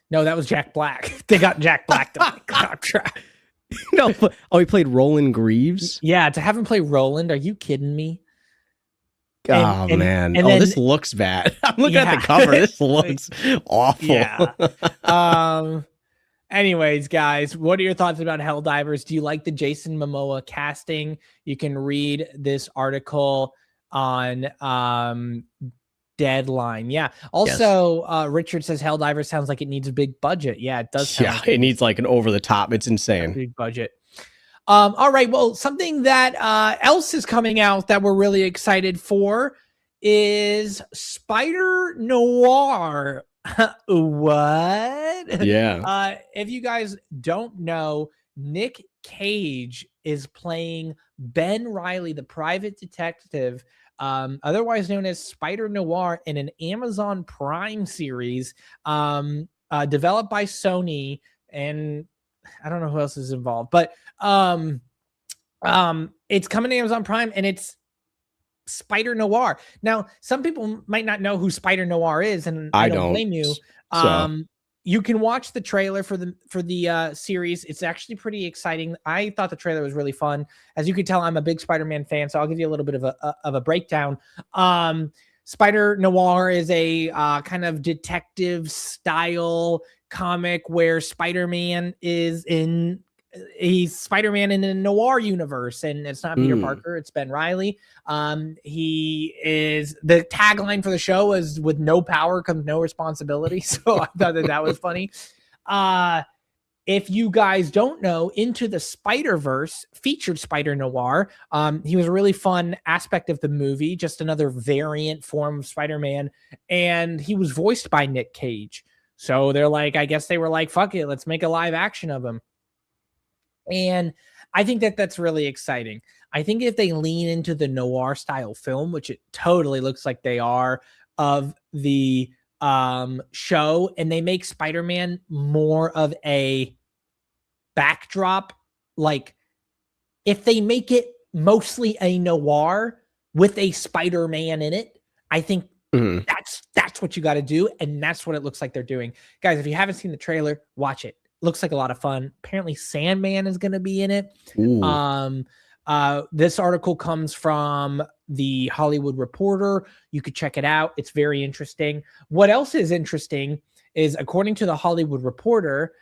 No, that was Jack Black. They got Jack Black to play Claptrap. No, he played Roland Greaves? Yeah, to have him play Roland, are you kidding me? Man. This looks bad. I'm looking at the cover. This looks awful. Yeah. Anyways, guys, what are your thoughts about Helldivers? Do you like the Jason Momoa casting? You can read this article on Deadline. Yeah. Also, Richard says Helldivers sounds like it needs a big budget. Yeah, it does. It needs like an over the top. It's insane. Big budget. All right. Well, something that else is coming out that we're really excited for is Spider-Noir. What? Yeah. If you guys don't know, Nick Cage is playing Ben Riley, the private detective, otherwise known as Spider-Noir, in an Amazon Prime series developed by Sony, and I don't know who else is involved, but it's coming to Amazon Prime, and it's Spider-Noir. Now, some people might not know who Spider-Noir is, and I don't blame you. You can watch the trailer for the series. It's actually pretty exciting. I thought the trailer was really fun. As you can tell, I'm a big Spider-Man fan, so I'll give you a little bit of a breakdown. Spider-Noir is a kind of detective style comic where Spider-Man is he's Spider-Man in a noir universe, and it's not Peter Parker, it's Ben Riley. He is, the tagline for the show is, with no power comes no responsibility. So I thought that was funny. If you guys don't know, Into the Spider-Verse featured Spider-Noir. He was a really fun aspect of the movie, just another variant form of Spider-Man, and he was voiced by Nick Cage. So they're like, I guess they were like, fuck it, let's make a live action of him. And I think that's really exciting. I think if they lean into the noir style film, which it totally looks like they are, of the show, and they make Spider-Man more of a backdrop, like if they make it mostly a noir with a Spider-Man in it, I think that's what you got to do, and that's what it looks like they're doing. Guys, if you haven't seen the trailer, watch it. Looks like a lot of fun. Apparently Sandman is going to be in it. This article comes from the Hollywood Reporter. You could check it out. It's very interesting. What else is interesting is, according to the Hollywood Reporter,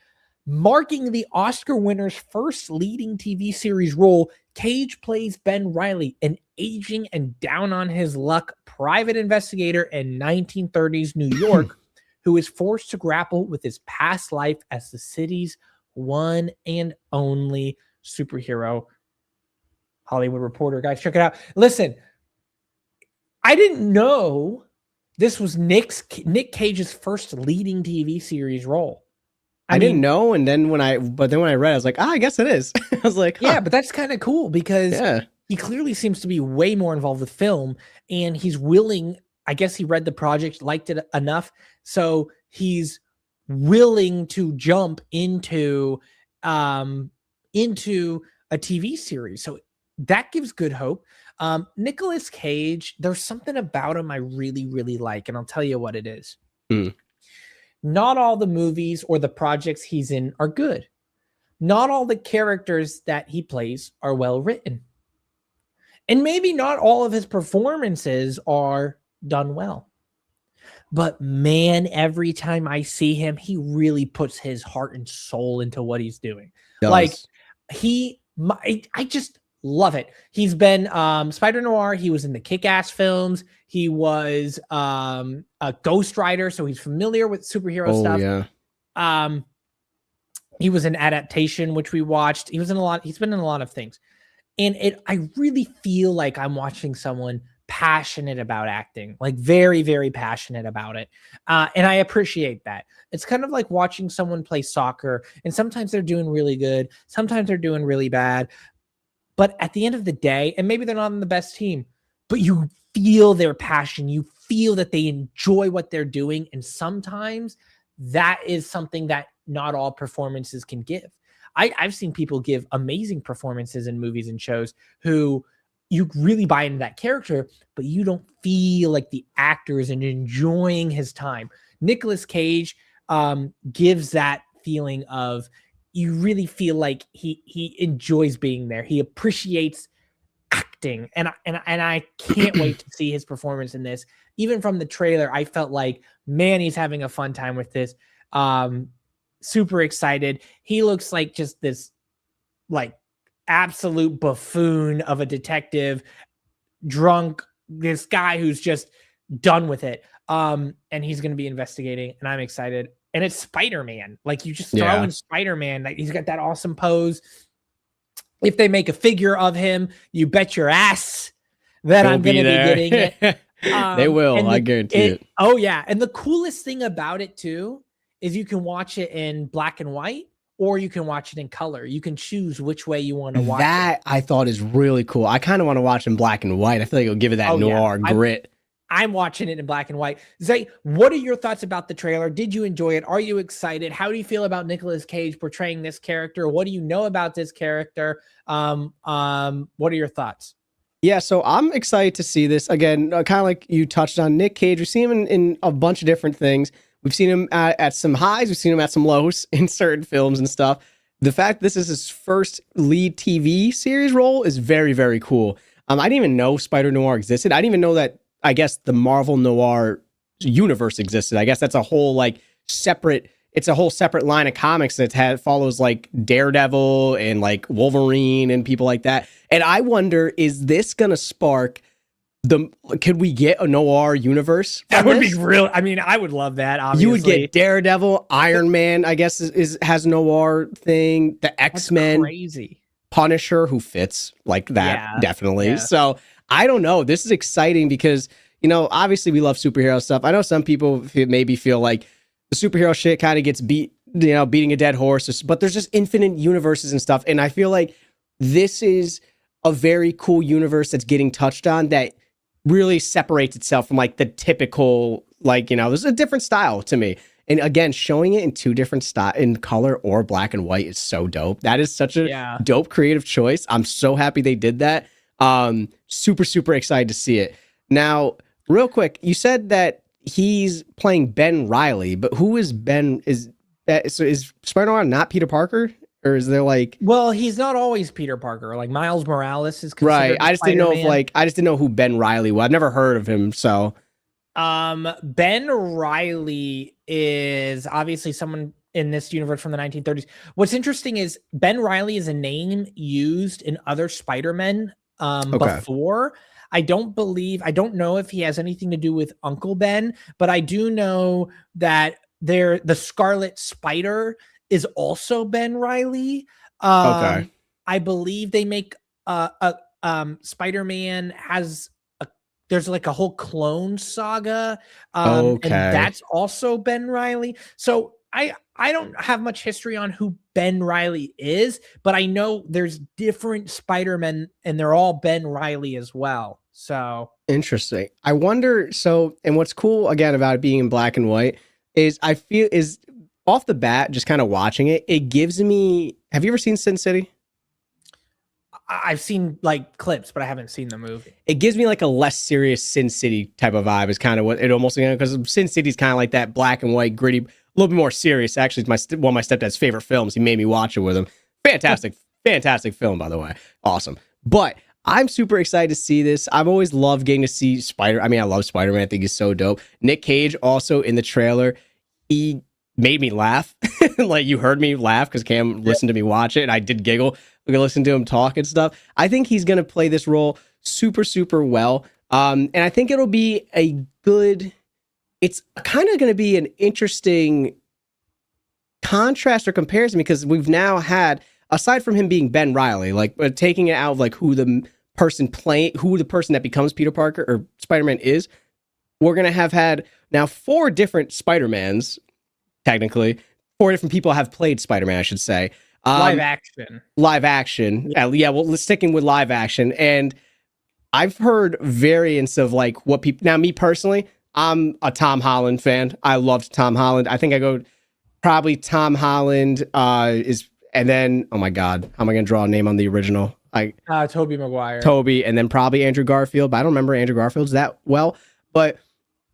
marking the Oscar winner's first leading TV series role, Cage plays Ben Riley, an aging and down on his luck private investigator in 1930s New York, who is forced to grapple with his past life as the city's one and only superhero. Hollywood Reporter, guys, check it out. Listen, I didn't know this was Nick Cage's first leading TV series role. I didn't know, and then when I read, I was like, I guess it is. I was like, yeah, but that's kind of cool, because he clearly seems to be way more involved with film, and he's willing. I guess he read the project, liked it enough, so he's willing to jump into a TV series. So that gives good hope. Nicolas Cage, there's something about him I really, really like, and I'll tell you what it is. Not all the movies or the projects he's in are good. Not all the characters that he plays are well written. And maybe not all of his performances are done well. But man, every time I see him, he really puts his heart and soul into what he's doing. Like, I just love it. He's been Spider-Noir. He was in the Kick-Ass films. He was a Ghost Rider, so he's familiar with superhero stuff. Yeah. He was in Adaptation, which we watched. He's been in a lot of things. And I really feel like I'm watching someone passionate about acting, like very, very passionate about it. And I appreciate that. It's kind of like watching someone play soccer, and sometimes they're doing really good, sometimes they're doing really bad. But at the end of the day, and maybe they're not on the best team, but you feel their passion. You feel that they enjoy what they're doing. And sometimes that is something that not all performances can give. I've seen people give amazing performances in movies and shows who you really buy into that character, but you don't feel like the actor is enjoying his time. Nicolas Cage gives that feeling of, you really feel like he enjoys being there. He appreciates acting, and I can't wait to see his performance in this. Even from the trailer, I felt like, man, he's having a fun time with this. Super excited. He looks like just this like absolute buffoon of a detective, drunk, this guy who's just done with it. And he's going to be investigating, and I'm excited. And it's Spider-Man. Like, you just throw in Spider-Man. Like, he's got that awesome pose. If they make a figure of him, you bet your ass that I'm going to be getting it. They will. I guarantee it. Oh, yeah. And the coolest thing about it, too, is you can watch it in black and white, or you can watch it in color. You can choose which way you want to watch That I thought is really cool. I kind of want to watch in black and white. I feel like it'll give it that noir grit. I'm watching it in black and white. Zay, what are your thoughts about the trailer? Did you enjoy it? Are you excited? How do you feel about Nicolas Cage portraying this character? What do you know about this character? What are your thoughts? Yeah, so I'm excited to see this. Again, kind of like you touched on, Nick Cage. We've seen him in a bunch of different things. We've seen him at some highs. We've seen him at some lows in certain films and stuff. The fact this is his first lead TV series role is very, very cool. I didn't even know Spider-Noir existed. I didn't even know that, I guess, the Marvel Noir universe existed. I guess that's a whole separate line of comics that follows like Daredevil and like Wolverine and people like that. And I wonder, is this gonna spark could we get a noir universe? That would be real. I mean, I would love that. Obviously, you would get Daredevil, Iron Man. I guess has noir thing. The X-Men, crazy Punisher, who fits like that definitely. Yeah. So I don't know. This is exciting because obviously we love superhero stuff. I know some people maybe feel like the superhero shit kind of gets beating a dead horse, but there's just infinite universes and stuff. And I feel like this is a very cool universe that's getting touched on that really separates itself from like the typical, there's a different style to me. And again, showing it in two different styles, in color or black and white, is so dope. That is such a dope creative choice. I'm so happy they did that. Super, super excited to see it. Now, real quick, you said that he's playing Ben Reilly, but who is Ben? Is Spider-Noir not Peter Parker? Or is there well, he's not always Peter Parker. Like Miles Morales is right. I just didn't know who Ben Reilly was. I've never heard of him. So, Ben Reilly is obviously someone in this universe from the 1930s. What's interesting is Ben Reilly is a name used in other Spider-Men before. I don't know if he has anything to do with Uncle Ben, but I do know that the Scarlet Spider is also Ben Reilly. Okay. I believe they make Spider-Man has there's like a whole clone saga. And that's also Ben Reilly. So I don't have much history on who Ben Reilly is, but I know there's different Spider-Men and they're all Ben Reilly as well. So interesting. I wonder. So, and what's cool again about it being in black and white is off the bat, just kind of watching it, it gives me. Have you ever seen Sin City? I've seen clips, but I haven't seen the movie. It gives me like a less serious Sin City type of vibe. Is kind of what it almost, because Sin City's kind of like that black and white, gritty, a little bit more serious. Actually, it's one of my stepdad's favorite films. He made me watch it with him. Fantastic, fantastic film, by the way. Awesome. But I'm super excited to see this. I've always loved getting to see I love Spider-Man. I think he's so dope. Nick Cage also in the trailer, he made me laugh. Like you heard me laugh because Cam listened to me watch it and I did giggle. We can listen to him talk and stuff. I think he's going to play this role super, super well. And I think it'll be it's kind of going to be an interesting contrast or comparison because we've now had, aside from him being Ben Reilly, taking it out of who the person that becomes Peter Parker or Spider-Man is, we're going to have had now 4 different Spider-Mans, technically. 4 different people have played Spider-Man, I should say. Live action. Yeah, well, let's sticking with live action. And I've heard variants of what people. Now, me personally, I'm a Tom Holland fan. I loved Tom Holland. I think I go probably Tom Holland and then, oh my God, how am I going to draw a name on the original? Tobey Maguire. Tobey, and then probably Andrew Garfield, but I don't remember Andrew Garfield's that well. But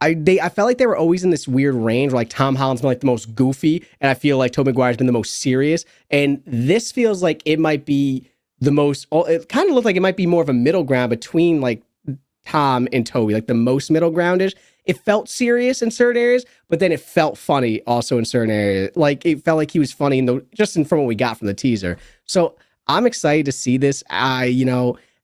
I felt like they were always in this weird range. Tom Holland's been the most goofy, and I feel like Tobey Maguire's been the most serious. And this feels like it might be the most. It kind of looked like it might be more of a middle ground between Tom and Tobey, the most middle groundish. It felt serious in certain areas, but then it felt funny also in certain areas. It felt like he was funny from what we got from the teaser. So I'm excited to see this.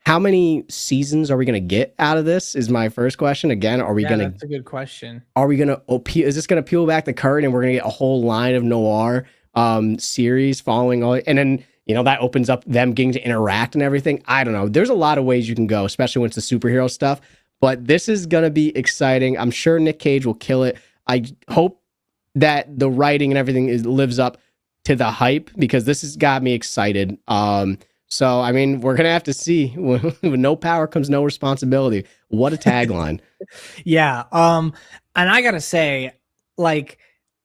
How many seasons are we going to get out of this is my first question. Again, that's a good question. Is this going to peel back the curtain and we're going to get a whole line of noir series following all, and then, that opens up them getting to interact and everything. I don't know. There's a lot of ways you can go, especially when it's the superhero stuff, but this is going to be exciting. I'm sure Nick Cage will kill it. I hope that the writing and everything lives up to the hype because this has got me excited. So I mean, we're gonna have to see. With no power comes no responsibility. What a tagline! Yeah. And I gotta say, like,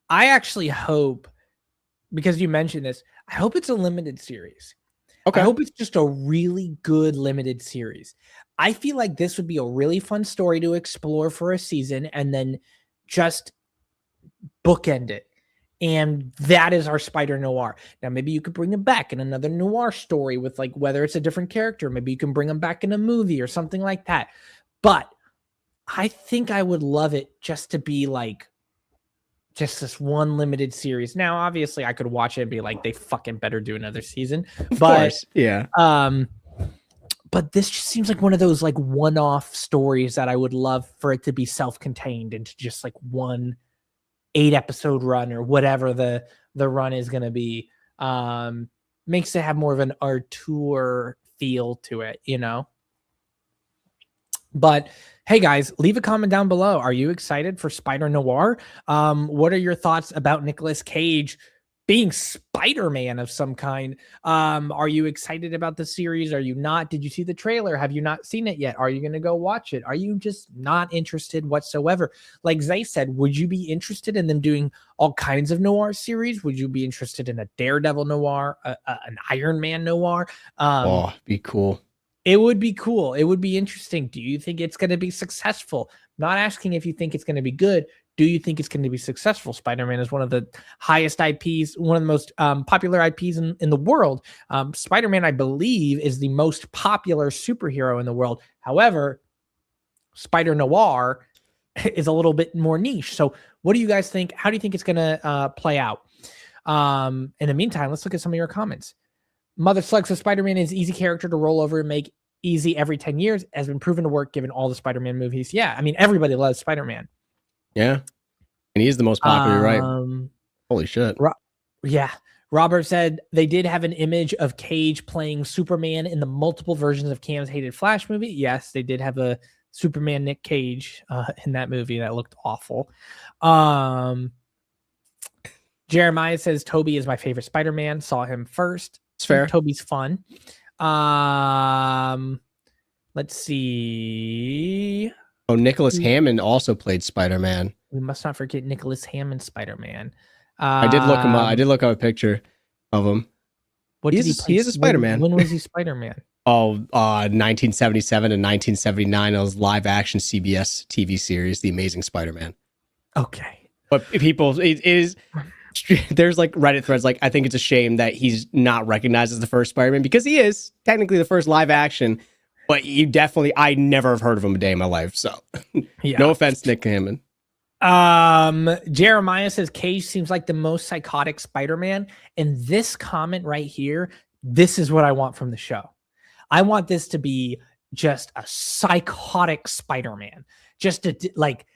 I actually hope, because you mentioned this, I hope it's a limited series. Okay. I hope it's just a really good limited series. I feel like this would be a really fun story to explore for a season and then just bookend it. And that is our Spider-Noir. Now, maybe you could bring him back in another noir story with, like, whether it's a different character, maybe you can bring him back in a movie or something like that. But I think I would love it just to be like just this one limited series. Now, obviously, I could watch it and be like, they fucking better do another season. Of course, yeah. But this just seems like one of those like one-off stories that I would love for it to be self-contained into just like one 8-episode run or whatever the run is going to be. Makes it have more of an Artur feel to it, you know? But hey guys, leave a comment down below. Are you excited for Spider-Noir? What are your thoughts about Nicolas Cage being Spider-Man of some kind? Are you excited about the series? Are you not? Did you see the trailer? Have you not seen it yet? Are you going to go watch it? Are you just not interested whatsoever? Like Zay said, would you be interested in them doing all kinds of noir series? Would you be interested in a Daredevil noir, an Iron Man noir? Oh, be cool. It would be cool. It would be interesting. Do you think it's going to be successful? Not asking if you think it's going to be good. Do you think it's going to be successful? Spider-Man is one of the highest IPs, one of the most popular IPs in the world. Spider-Man, I believe, is the most popular superhero in the world. However, Spider-Noir is a little bit more niche. So what do you guys think? How do you think it's going to play out? In the meantime, let's look at some of your comments. Mother Slug says Spider-Man is an easy character to roll over and make easy every 10 years. Has been proven to work given all the Spider-Man movies. Yeah, I mean, everybody loves Spider-Man. Yeah. And he's the most popular, right? Holy shit. Yeah. Robert said they did have an image of Cage playing Superman in the multiple versions of Cam's hated Flash movie. Yes, they did have a Superman Nick Cage in that movie that looked awful. Jeremiah says Toby is my favorite Spider-Man. Saw him first. It's fair. Toby's fun. Let's see. Oh, Nicholas Hammond also played Spider-Man. We must not forget Nicholas Hammond Spider-Man. I did look him up. I did look up a picture of him. What did he play? He is a Spider-Man. When was he Spider-Man? 1977 and 1979. It was live action CBS TV series, The Amazing Spider-Man. Okay. But people, it is... There's like Reddit threads like, I think it's a shame that he's not recognized as the first Spider-Man because he is technically the first live action, but I never have heard of him a day in my life. So yeah. No offense, Nick Hammond. Jeremiah says Cage seems like the most psychotic Spider-Man. And this comment right here, this is what I want from the show. I want this to be just a psychotic Spider-Man, just like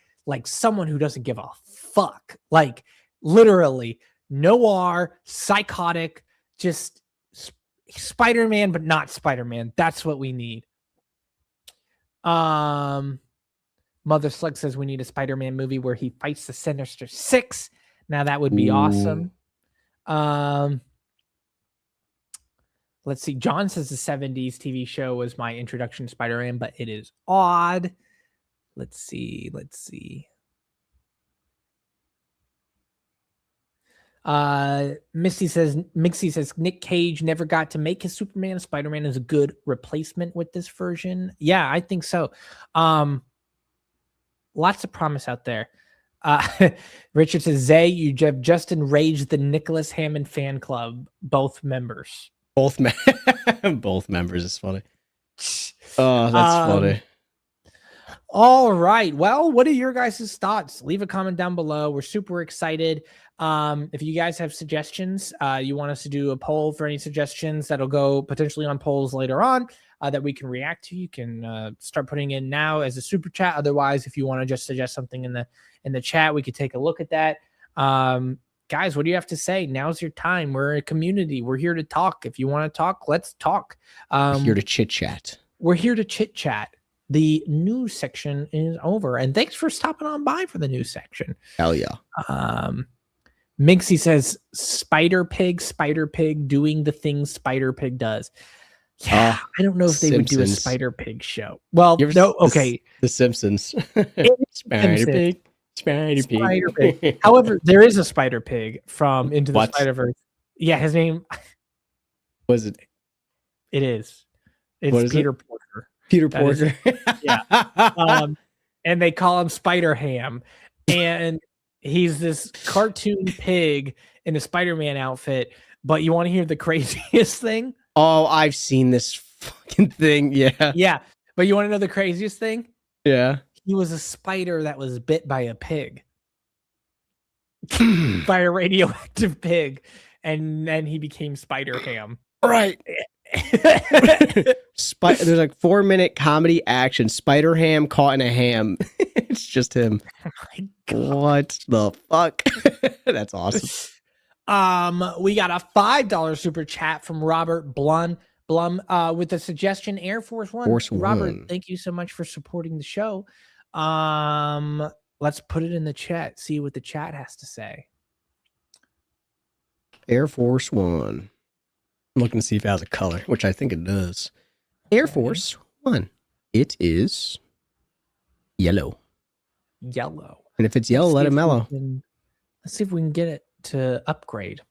someone who doesn't give a fuck. Like, literally noir, psychotic, just Spider-Man, but not Spider-Man. That's what we need. Mother Slug says we need a Spider-Man movie where he fights the Sinister Six. Now that would be awesome. Let's see. John says the 70s TV show was my introduction to Spider-Man, but it is odd. Let's see. Mixie says Nick Cage never got to make his Superman. Spider-Man is a good replacement with this version. Yeah, I think so. Lots of promise out there. Richard says Zay, you have just enraged the Nicholas Hammond fan club. Both members. Both members is funny. Oh, that's funny. All right. Well, what are your guys' thoughts? Leave a comment down below. We're super excited. If you guys have suggestions, you want us to do a poll for any suggestions that'll go potentially on polls later on that we can react to, you can start putting in now as a super chat. Otherwise, if you want to just suggest something in the chat, we could take a look at that. Guys, what do you have to say? Now's your time. We're a community. We're here to talk. If you want to talk, let's talk. We're here to chit chat. We're here to chit chat. The news section is over, and thanks for stopping on by for the news section. Hell yeah. Minxie says Spider Pig doing the things Spider Pig does. Yeah, I don't know if they would do a Spider Pig show. Well, no, okay. The Simpsons. Spider Pig. However, there is a Spider Pig from Into the Spider-Verse. Yeah, his name was it? It is. It's Peter Porker. Peter Porker. Yeah. And they call him Spider Ham. And he's this cartoon pig in a Spider-Man outfit. But you want to hear the craziest thing? Oh, I've seen this fucking thing. Yeah. Yeah. But you want to know the craziest thing? Yeah. He was a spider that was bit by a pig. By a radioactive pig. And then he became Spider Ham. Right. There's like 4-minute comedy action. Spider Ham caught in a ham. It's just him. Oh, what the fuck? That's awesome. We got a $5 super chat from Robert Blum with the suggestion Air Force One. Robert, thank you so much for supporting the show. Let's put it in the chat. See what the chat has to say. Air Force One. I'm looking to see if it has a color, which I think it does. Air Force One. It is yellow. Yellow. And if it's yellow, let it mellow. Let's see if we can get it to upgrade.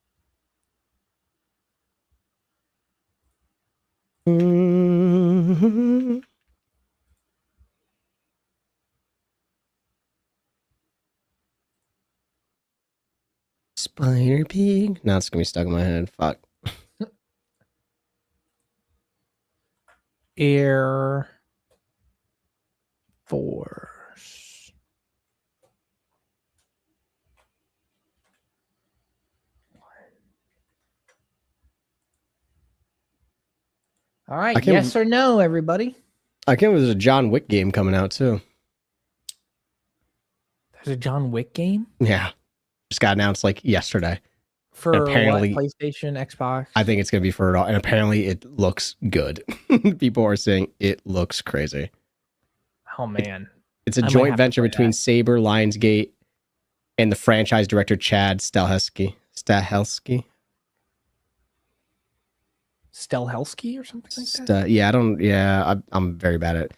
Spider Pig. Now it's gonna be stuck in my head. Fuck. Air Force. All right, yes or no, everybody? I can't believe there's a John Wick game coming out too. There's a John Wick game? Yeah. Just got announced like yesterday. For apparently, what, PlayStation, Xbox? I think it's going to be for it all. And apparently it looks good. People are saying it looks crazy. Oh, man. It's a joint venture between Saber, Lionsgate, and the franchise director, Chad Stahelski. Stelhelski or something like that? Yeah, I'm very bad at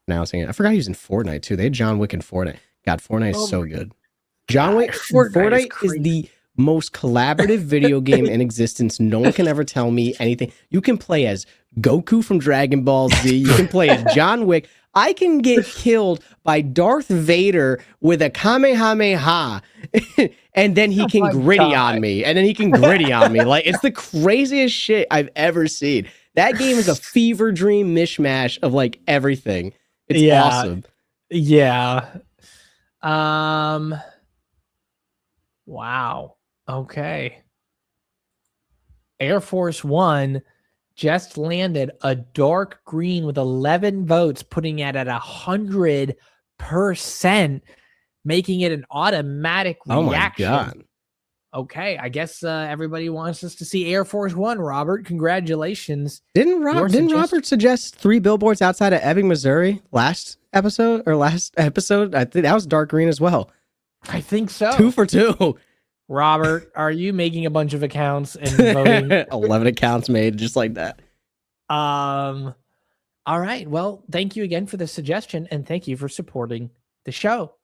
pronouncing it. I forgot he was in Fortnite, too. They had John Wick in Fortnite. God, Fortnite is so good. John Wick, Fortnite is the most collaborative video game in existence. No one can ever tell me anything. You can play as Goku from Dragon Ball Z. You can play as John Wick. I can get killed by Darth Vader with a Kamehameha, and then he can gritty on me. Like, it's the craziest shit I've ever seen. That game is a fever dream mishmash of like everything. It's awesome. Yeah. Wow. Okay. Air Force One just landed a dark green with 11 votes, putting it at 100%, making it an automatic reaction. Oh my God. Okay, I guess everybody wants us to see Air Force One. Robert, congratulations. Didn't Robert suggest 3 billboards outside of Ebbing, Missouri last episode? I think that was dark green as well. I think so. 2 for 2. Robert, are you making a bunch of accounts and voting? 11 accounts made just like that. All right. Well, thank you again for the suggestion, and thank you for supporting the show.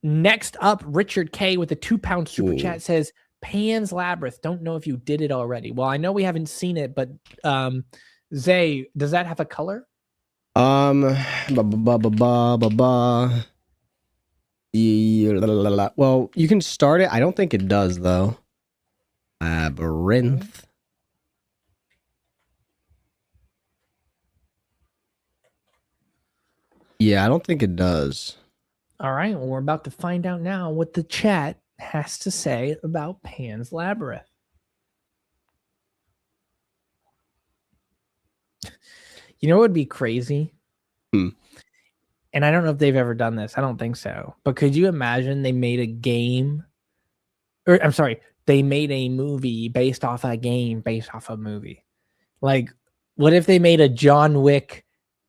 Next up, Richard K with a £2 super chat says, Pan's Labyrinth. Don't know if you did it already. Well, I know we haven't seen it, but Zay, does that have a color? Well, you can start it. I don't think it does though. Labyrinth. Yeah, I don't think it does. All right, well, we're about to find out now what the chat has to say about Pan's Labyrinth. You know what would be crazy? And I don't know if they've ever done this. I don't think so. But could you imagine they made a game? Or I'm sorry, they made a movie based off a game based off a movie. Like, what if they made a John Wick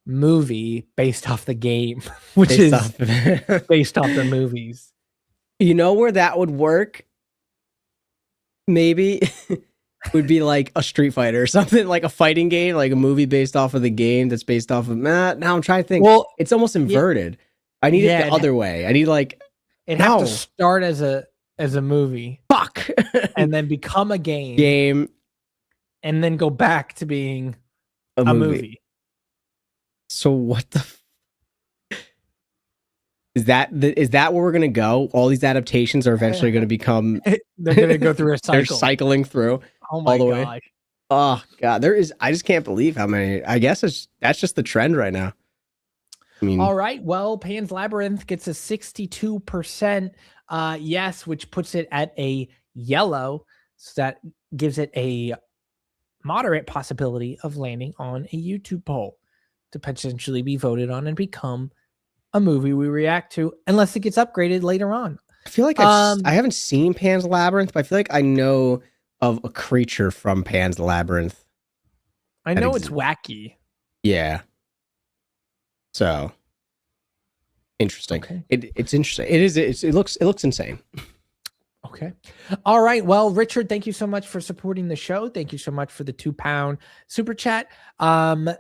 movie based off the game, which is based off the movies? You know where that would work? Maybe would be like a Street Fighter or something, like a fighting game, like a movie based off of the game that's based off of. Now I'm trying to think. Well, It's almost inverted. I need it the other way. I need like it'd have to start as a movie. Fuck. And then become a game. And then go back to being a movie. So what the is that where we're gonna go? All these adaptations are eventually gonna become they're gonna go through a cycle. They're cycling through. Oh my god. Way. Oh god, I just can't believe how many. I guess that's just the trend right now. I mean, all right. Well, Pan's Labyrinth gets a 62% yes, which puts it at a yellow. So that gives it a moderate possibility of landing on a YouTube poll to potentially be voted on and become a movie we react to, unless it gets upgraded later on. I feel like I haven't seen Pan's Labyrinth, but I feel like I know of a creature from Pan's Labyrinth. I know it's wacky. Yeah. So interesting. Okay. It's interesting. It looks insane. Okay. All right. Well, Richard, thank you so much for supporting the show. Thank you so much for the £2 super chat. And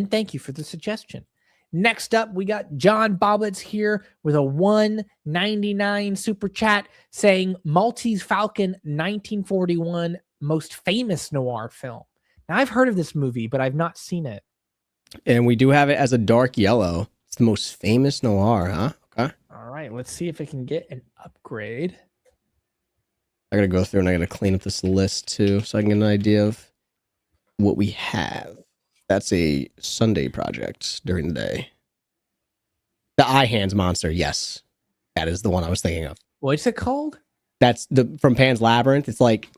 thank you for the suggestion. Next up, we got John Boblets here with a $1.99 super chat saying Maltese Falcon 1941 most famous noir film. Now, I've heard of this movie, but I've not seen it. And we do have it as a dark yellow. It's the most famous noir, huh? Okay. All right. Let's see if it can get an upgrade. I got to go through and I got to clean up this list too so I can get an idea of what we have. That's a Sunday project during the day. The Eye Hands monster. Yes. That is the one I was thinking of. What's it called? That's from Pan's Labyrinth. It's like,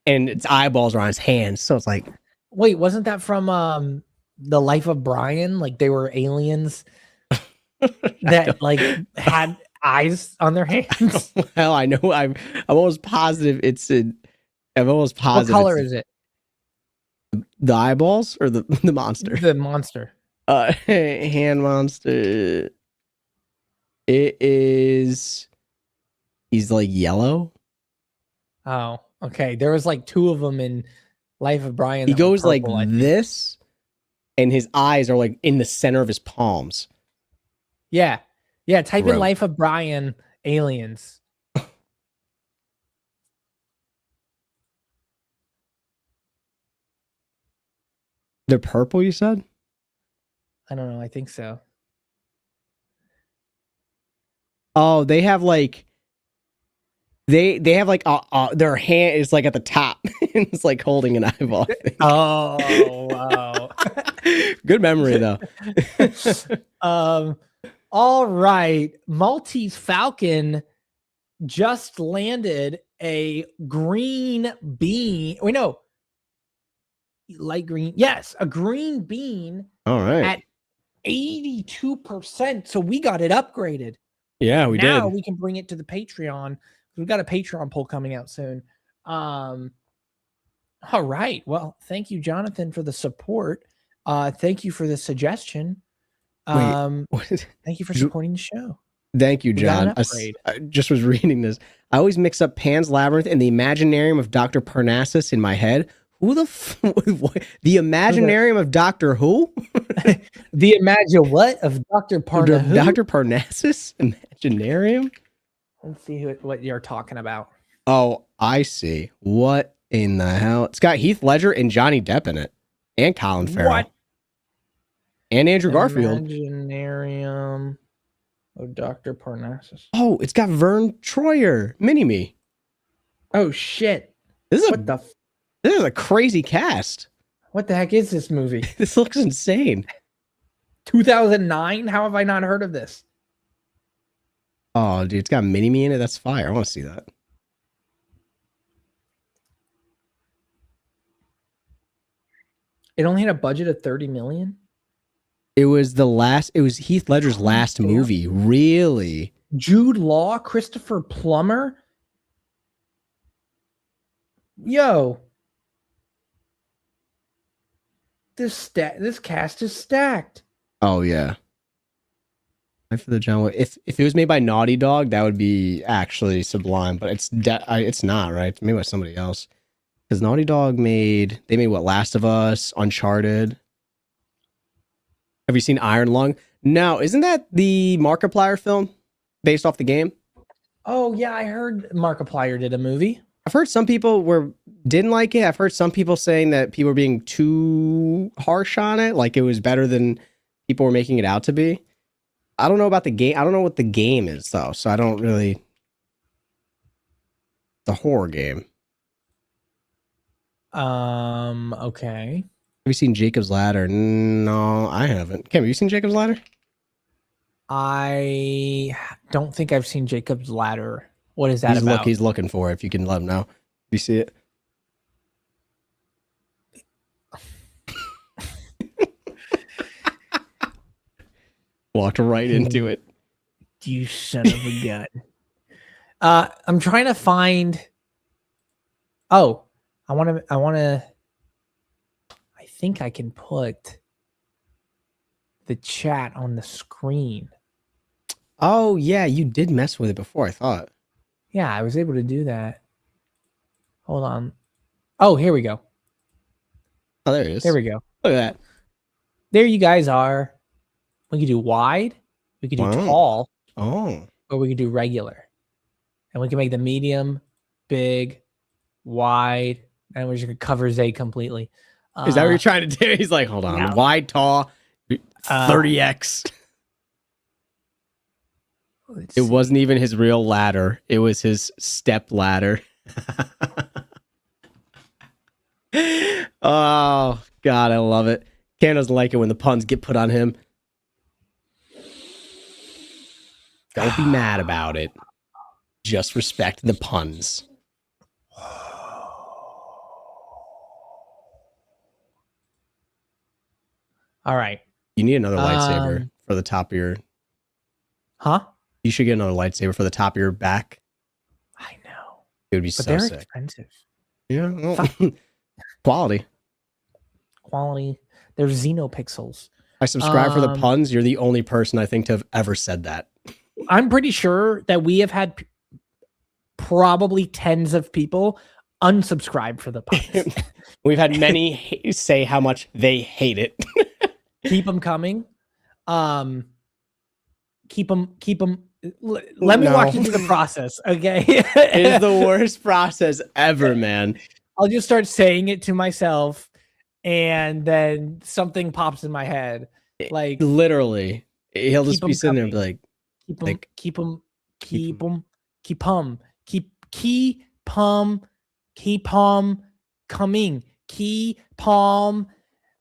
and its eyeballs are on his hands. So it's like, wait, wasn't that from The Life of Brian? Like they were aliens that like had eyes on their hands. Well, I know. I'm almost positive I'm almost positive. What color is it? The eyeballs or the monster? The monster. Hand monster. It is. He's like yellow. Oh, okay. There was like two of them in Life of Brian. He goes purple, like this, and his eyes are like in the center of his palms. Yeah. Yeah. Type in Life of Brian aliens. They're purple, you said? I don't know. I think so. Oh, they have like they have like their hand is like at the top. It's like holding an eyeball. Oh, wow. Good memory though. All right. Maltese Falcon just landed a green bean. Wait, no. Light green. Yes, a green bean. All right. At 82%. So we got it upgraded. Yeah, we did. Now we can bring it to the Patreon. We've got a Patreon poll coming out soon. All right. Well, thank you, Jonathan, for the support. Thank you for the suggestion. Thank you for supporting the show. Thank you, John. I just was reading this. I always mix up Pan's Labyrinth and the Imaginarium of Dr. Parnassus in my head. Who the the Imaginarium of Doctor Who? The what of Dr. Parnassus? Dr. Parnassus Imaginarium? Let's see what you're talking about. Oh, I see. What in the hell? It's got Heath Ledger and Johnny Depp in it, and Colin Farrell, what? And Andrew Garfield. Imaginarium of Dr. Parnassus. Oh, it's got Vern Troyer, Mini-Me. Oh shit! This is a crazy cast. What the heck is this movie? This looks insane. 2009? How have I not heard of this? Oh, dude, it's got Mini-Me in it. That's fire. I want to see that. It only had a budget of 30 million. It was Heath Ledger's last movie. Really? Jude Law, Christopher Plummer. Yo. This cast is stacked. Oh yeah. For the John Wick. If it was made by Naughty Dog, that would be actually sublime. But it's not, right? It's made by somebody else. Because Naughty Dog made what? Last of Us, Uncharted. Have you seen Iron Lung? No, isn't that the Markiplier film based off the game? Oh yeah, I heard Markiplier did a movie. I've heard some people didn't like it. I've heard some people saying that people were being too harsh on it, like it was better than people were making it out to be. I don't know about the game. I don't know what the game is though, so I don't really. The horror game. Okay. Have you seen Jacob's Ladder? No, I haven't. Cam, have you seen Jacob's Ladder? I don't think I've seen Jacob's Ladder. What is that about? He's looking for it. If you can let him know. If you see it. Walked right into it. You son of a gun. I'm trying to find. Oh, I want to. I think I can put the chat on the screen. Oh yeah, you did mess with it before, I thought. Yeah, I was able to do that. Hold on. Oh, here we go. Oh, there it is. There we go. Look at that. There you guys are. We could do wide. We could do tall. Oh. Or we could do regular. And we can make the medium, big, wide, and we're just going to cover Zay completely. Is that what you're trying to do? He's like, hold on. No. Wide, tall, 30x. It wasn't even his real ladder. It was his step ladder. Oh, God, I love it. Cam doesn't like it when the puns get put on him. Don't be mad about it. Just respect the puns. All right. You need another lightsaber for the top of your... Huh? You should get another lightsaber for the top of your back. I know. It would be so sick. They're expensive. Yeah. Well, quality. They're xenopixels. I subscribe for the puns. You're the only person I think to have ever said that. I'm pretty sure that we have had probably tens of people unsubscribe for the puns. We've had many say how much they hate it. Keep them coming. Keep them. Let me walk you through the process, okay? It is the worst process ever, man. I'll just start saying it to myself, and then something pops in my head. Like literally, he'll just be sitting there and be like, keep them coming. Key palm.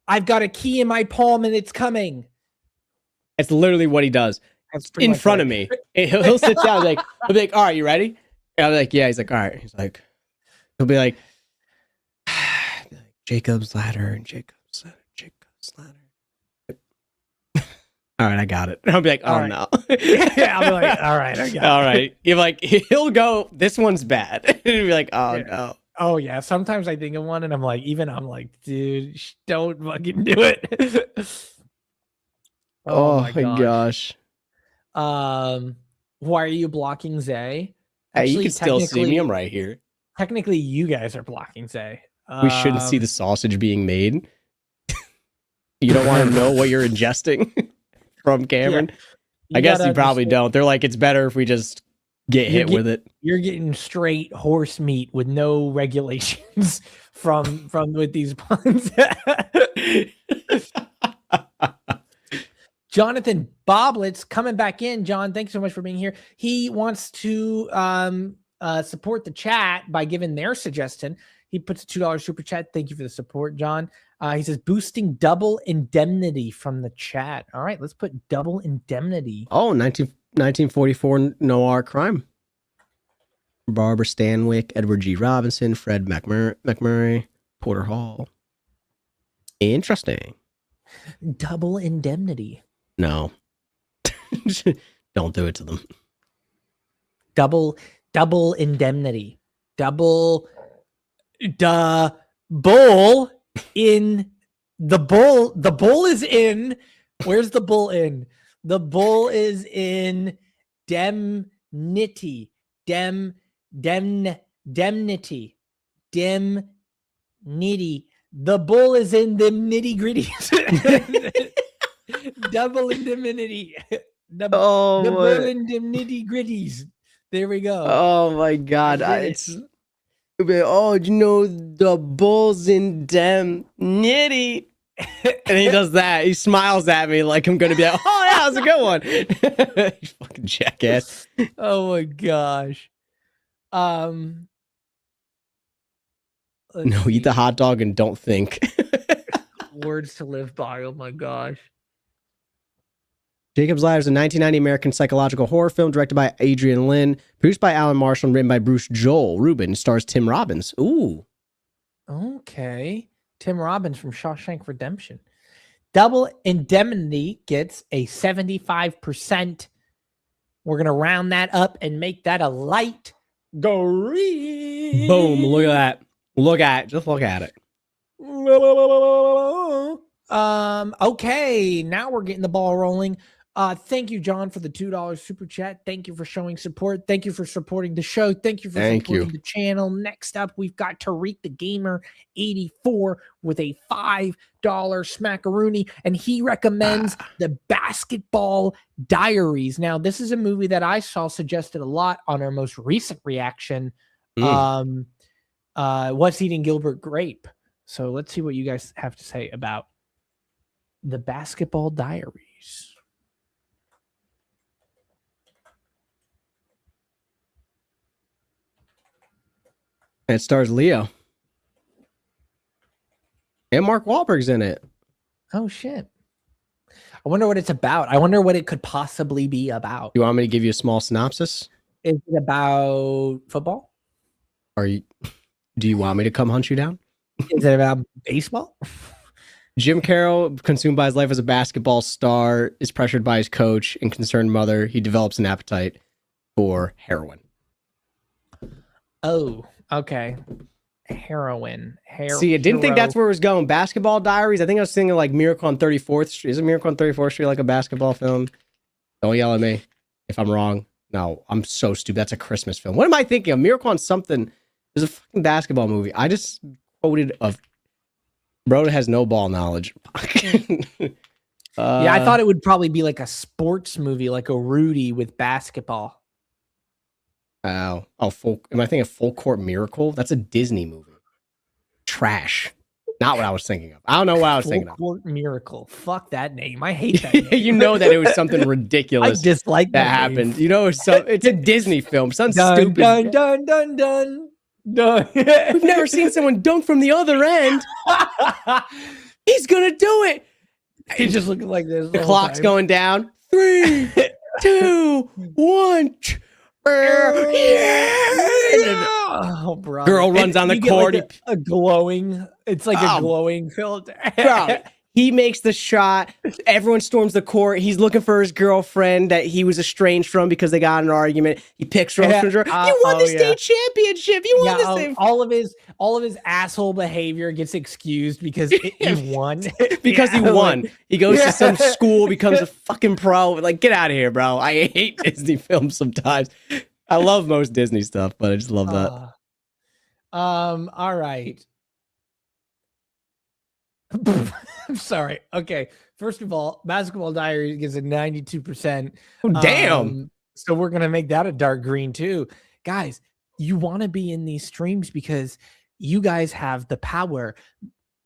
I've got a key in my palm and it's coming. It's literally what he does. In front of me. He'll sit down and he'll be like, all right, you ready? And I'll be like, yeah. He's like, all right. He's like, he'll be like, Jacob's ladder and Jacob's ladder. All right, I got it. And I'll be like, oh, no. Yeah, I'll be like, all right, I got it. All right. You're like, he'll go, this one's bad. And he'll be like, oh, no. Oh, yeah. Sometimes I think of one and I'm like, dude, don't fucking do it. Oh my gosh. Why are you blocking Zay? Actually, you can still see me. I'm right here. Technically, you guys are blocking Zay. We shouldn't see the sausage being made. You don't want to know what you're ingesting from Cameron. Yeah, I guess you probably don't. They're like, it's better if we just get hit with it. You're getting straight horse meat with no regulations from with these puns. Jonathan Boblets coming back in. John, thanks so much for being here. He wants to support the chat by giving their suggestion. He puts a $2 super chat. Thank you for the support, John. He says, boosting double indemnity from the chat. All right, let's put double indemnity. Oh, 1944 noir crime. Barbara Stanwyck, Edward G. Robinson, Fred McMurray, Porter Hall. Interesting. Double indemnity. No. Don't do it to them. Double indemnity. Double the bull in the bull. The bull is in. Where's the bull in? The bull is in Demnity. Demnity. The bull is in the nitty gritties. Double indemnity. The bull in the nitty gritties. There we go. Oh my God. It's oh, you know, the bull's in dem nitty. And he does that. He smiles at me like I'm gonna be like, oh yeah, that's a good one. You fucking jackass. Oh my gosh. No, eat the hot dog and don't think. Words to live by. Oh my gosh. Jacob's Ladder is a 1990 American psychological horror film directed by Adrian Lyne, produced by Alan Marshall, and written by Bruce Joel Rubin. Stars Tim Robbins. Ooh. Okay. Tim Robbins from Shawshank Redemption. Double Indemnity gets a 75%. We're going to round that up and make that a light green. Boom. Look at that. Just look at it. Okay. Now we're getting the ball rolling. Thank you, John, for the $2 super chat. Thank you for showing support. Thank you for supporting the show. Thank you for supporting the channel. Next up, we've got Tariq the Gamer 84 with a $5 smackaroonie, and he recommends the Basketball Diaries. Now, this is a movie that I saw suggested a lot on our most recent reaction. What's Eating Gilbert Grape? So let's see what you guys have to say about the Basketball Diaries. It stars Leo. And Mark Wahlberg's in it. Oh, shit. I wonder what it's about. I wonder what it could possibly be about. You want me to give you a small synopsis? Is it about football? Do you want me to come hunt you down? Is it about baseball? Jim Carroll, consumed by his life as a basketball star, is pressured by his coach and concerned mother. He develops an appetite for heroin. Oh, okay. Heroin. See, I didn't think that's where it was going. Basketball Diaries. I think I was thinking like Miracle on 34th Street. Isn't Miracle on 34th Street like a basketball film? Don't yell at me if I'm wrong. No, I'm so stupid. That's a Christmas film. What am I thinking of? Miracle on something. There's a fucking basketball movie. I just quoted of. Bro has no ball knowledge. Yeah, I thought it would probably be like a sports movie, like a Rudy with basketball. Am I thinking of Full Court Miracle? That's a Disney movie. Trash. Not what I was thinking of. I don't know what I was thinking of. Full Court Miracle. Fuck that name. I hate that name. You know that it was something ridiculous. I dislike that happened. You know, it's a Disney film. Something stupid. Dun, dun, dun, dun. Dun. We've never seen someone dunk from the other end. He's gonna do it. He's just looking like this. The clock's going down. 3, 2, 1. Oh, bro. Girl runs on the court. Like a glowing. It's like a glowing filter. Bro, he makes the shot. Everyone storms the court. He's looking for his girlfriend that he was estranged from because they got in an argument. He picks her up. You won the state championship. You won the state. All of his asshole behavior gets excused because he won. Because he won. He goes to some school, becomes a fucking pro. Like, get out of here, bro. I hate Disney films sometimes. I love most Disney stuff, but I just love that. All right. I'm sorry. Okay. First of all, Basketball Diaries gets a 92%. Oh, damn. So we're going to make that a dark green too. Guys, you want to be in these streams because you guys have the power.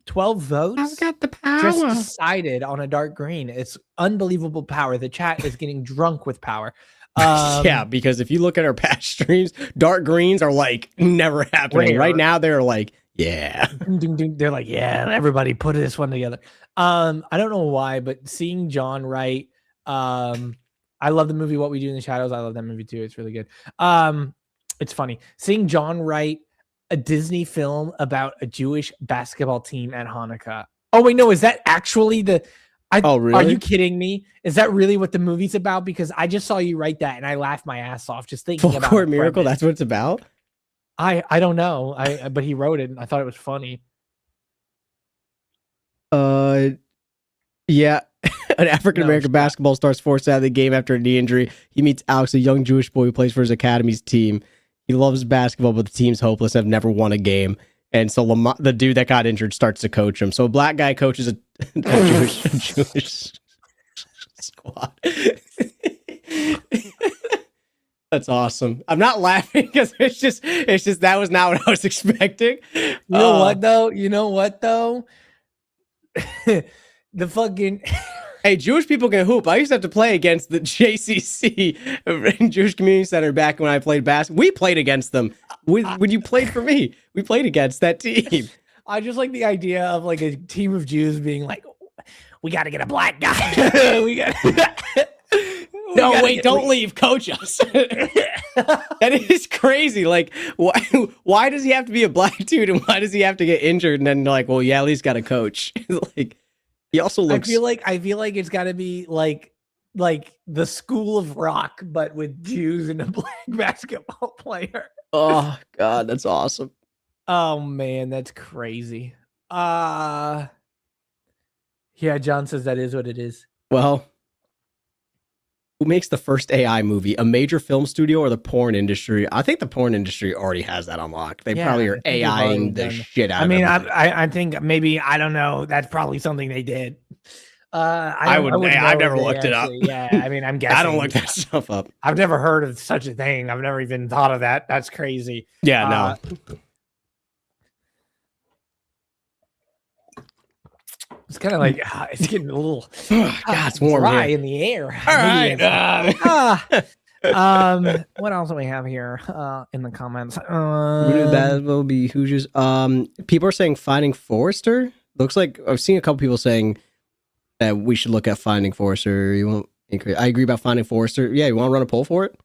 12 votes. I've got the power. Just decided on a dark green. It's unbelievable power. The chat is getting drunk with power. Yeah, because if you look at our past streams, dark greens are like never happening. Right now, they're like, yeah. They're like, yeah, everybody put this one together. I don't know why, but seeing John write, I love the movie What We Do in the Shadows. I love that movie too. It's really good. It's funny. Seeing John write a Disney film about a Jewish basketball team at Hanukkah. Oh, wait, no, is that actually the... really? Are you kidding me? Is that really what the movie's about? Because I just saw you write that and I laughed my ass off just thinking about Full Court Miracle, that's what it's about? I don't know. But he wrote it and I thought it was funny. Yeah. An African-American basketball star is forced out of the game after a knee injury. He meets Alex, a young Jewish boy who plays for his academy's team. He loves basketball, but the team's hopeless and have never won a game. And so the dude that got injured starts to coach him. So a black guy coaches a Jewish squad. That's awesome. I'm not laughing because it's just that was not what I was expecting. You know what though? The fucking hey, Jewish people can hoop. I used to have to play against the JCC Jewish Community Center back when I played basketball. We played against them. When you played for me, we played against that team. I just like the idea of like a team of Jews being like, we got to get a black guy. We got. No, wait, don't leave. Coach us. That is crazy. Like, why does he have to be a black dude and why does he have to get injured? And then like, well, yeah, at least got a coach. Like, he also looks. I feel like it's got to be like the School of Rock, but with Jews and a black basketball player. Oh God, that's awesome. Oh man, that's crazy. Yeah, John says that is what it is. Well, who makes the first AI movie? A major film studio or the porn industry? I think the porn industry already has that unlocked. They probably are AIing the shit out of it. I think maybe, I don't know. That's probably something they did. I've never looked it up. Yeah, I mean, I'm guessing. I don't look that stuff up. I've never heard of such a thing. I've never even thought of that. That's crazy. Yeah, no. It's kind of like it's getting a little God, it's warm dry here. in the air. All right. What else do we have here in the comments? That will be Hoosiers. People are saying Finding Forrester. Looks like I've seen a couple people saying that we should look at Finding Forrester. I agree about Finding Forrester. Yeah, you want to run a poll for it?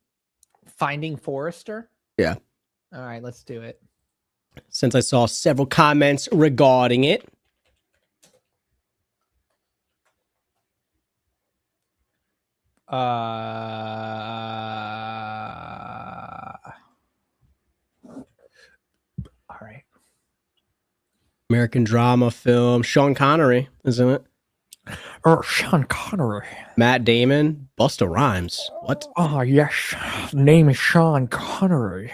Finding Forrester? Yeah. All right, let's do it. Since I saw several comments regarding it. All right. American drama film. Sean Connery, isn't it? Sean Connery. Matt Damon. Busta Rhymes. What? Oh, yes. The name is Sean Connery.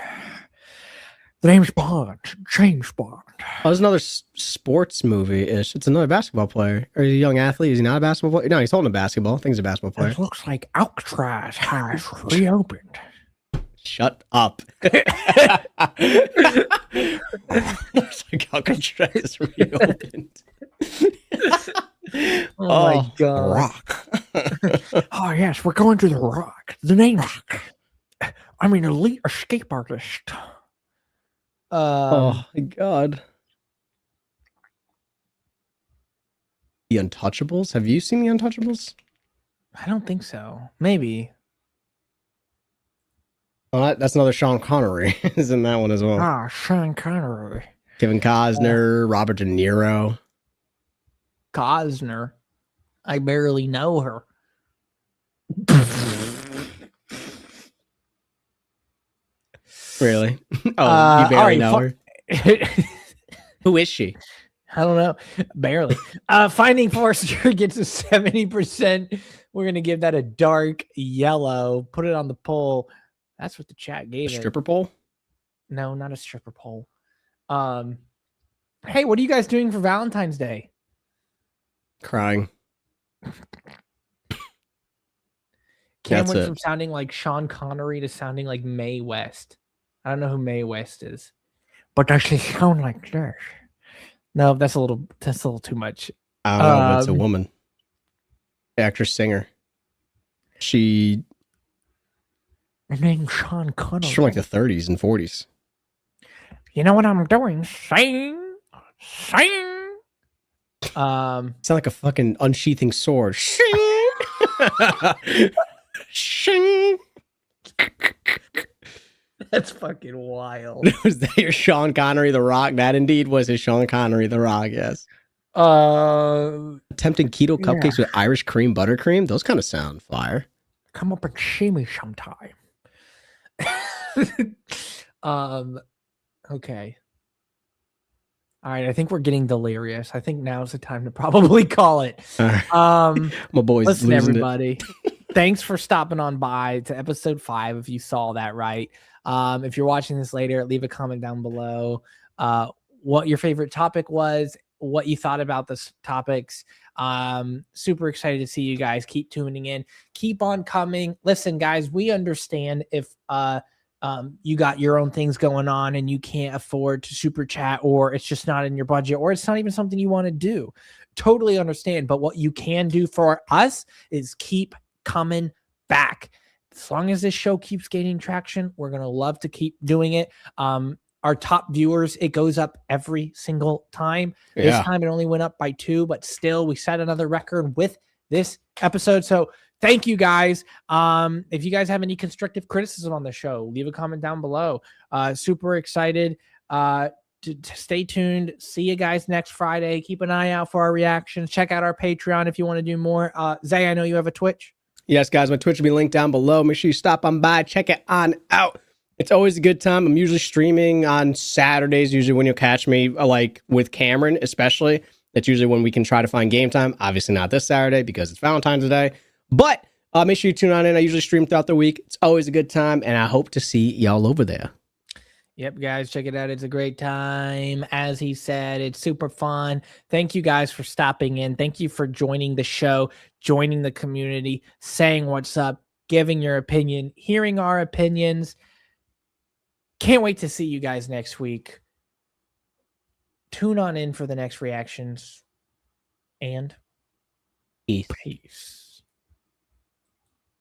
The name's Bond. James Bond. Oh, there's another sports movie-ish. It's another basketball player. Or is he a young athlete? Is he not a basketball player? No, he's holding a basketball. I think he's a basketball player. It looks like Alcatraz has reopened. Shut up. Looks like Alcatraz is reopened. Oh my God. Rock. Oh, yes, we're going to the Rock. The name Rock. I'm an elite escape artist. Oh my God. The Untouchables? Have you seen The Untouchables? I don't think so. Maybe. Oh, that's another Sean Connery. Is in that one as well. Ah, Sean Connery. Kevin Costner, Robert De Niro. Costner. I barely know her. Really? Oh, you barely know her? Who is she? I don't know. Barely. Finding Forrester gets a 70%. We're going to give that a dark yellow. Put it on the poll. That's what the chat gave it. Stripper poll? No, not a stripper poll. Hey, what are you guys doing for Valentine's Day? Crying. Cam went from sounding like Sean Connery to sounding like Mae West. I don't know who Mae West is. But does she sound like this? No, that's a little too much. I don't know, but it's a woman. Actress, singer. Her name's Sean Connery. She's from like the 30s and 40s. You know what I'm doing? Sing. Sound like a fucking unsheathing sword. Shing. Shing. That's fucking wild. Was that your Sean Connery the Rock? That indeed was his Sean Connery the Rock, yes. Attempting keto cupcakes with Irish cream buttercream? Those kind of sound fire. Come up and see me sometime. Okay. All right, I think we're getting delirious. I think now's the time to probably call it. My boy's Listen, losing everybody. Thanks for stopping on by to episode 5. If you saw that right, if you're watching this later, leave a comment down below. What your favorite topic was, what you thought about the topics. Super excited to see you guys. Keep tuning in. Keep on coming. Listen, guys, we understand if you got your own things going on and you can't afford to super chat, or it's just not in your budget, or it's not even something you want to do. Totally understand. But what you can do for us is keep coming back. As long as this show keeps gaining traction, we're going to love to keep doing it. Our top viewers, it goes up every single time. This time it only went up by 2, but still we set another record with this episode. So thank you guys. If you guys have any constructive criticism on the show, leave a comment down below. Super excited to stay tuned. See you guys next Friday. Keep an eye out for our reactions. Check out our Patreon if you want to do more. Zay, I know you have a Twitch. Yes, guys, my Twitch will be linked down below. Make sure you stop on by, check it on out. It's always a good time. I'm usually streaming on Saturdays, usually when you'll catch me, like with Cameron, especially. That's usually when we can try to find game time. Obviously not this Saturday because it's Valentine's Day. But make sure you tune on in. I usually stream throughout the week. It's always a good time, and I hope to see y'all over there. Yep, guys, check it out. It's a great time. As he said, it's super fun. Thank you guys for stopping in. Thank you for joining the show, joining the community, saying what's up, giving your opinion, hearing our opinions. Can't wait to see you guys next week. Tune on in for the next reactions. And peace. Peace.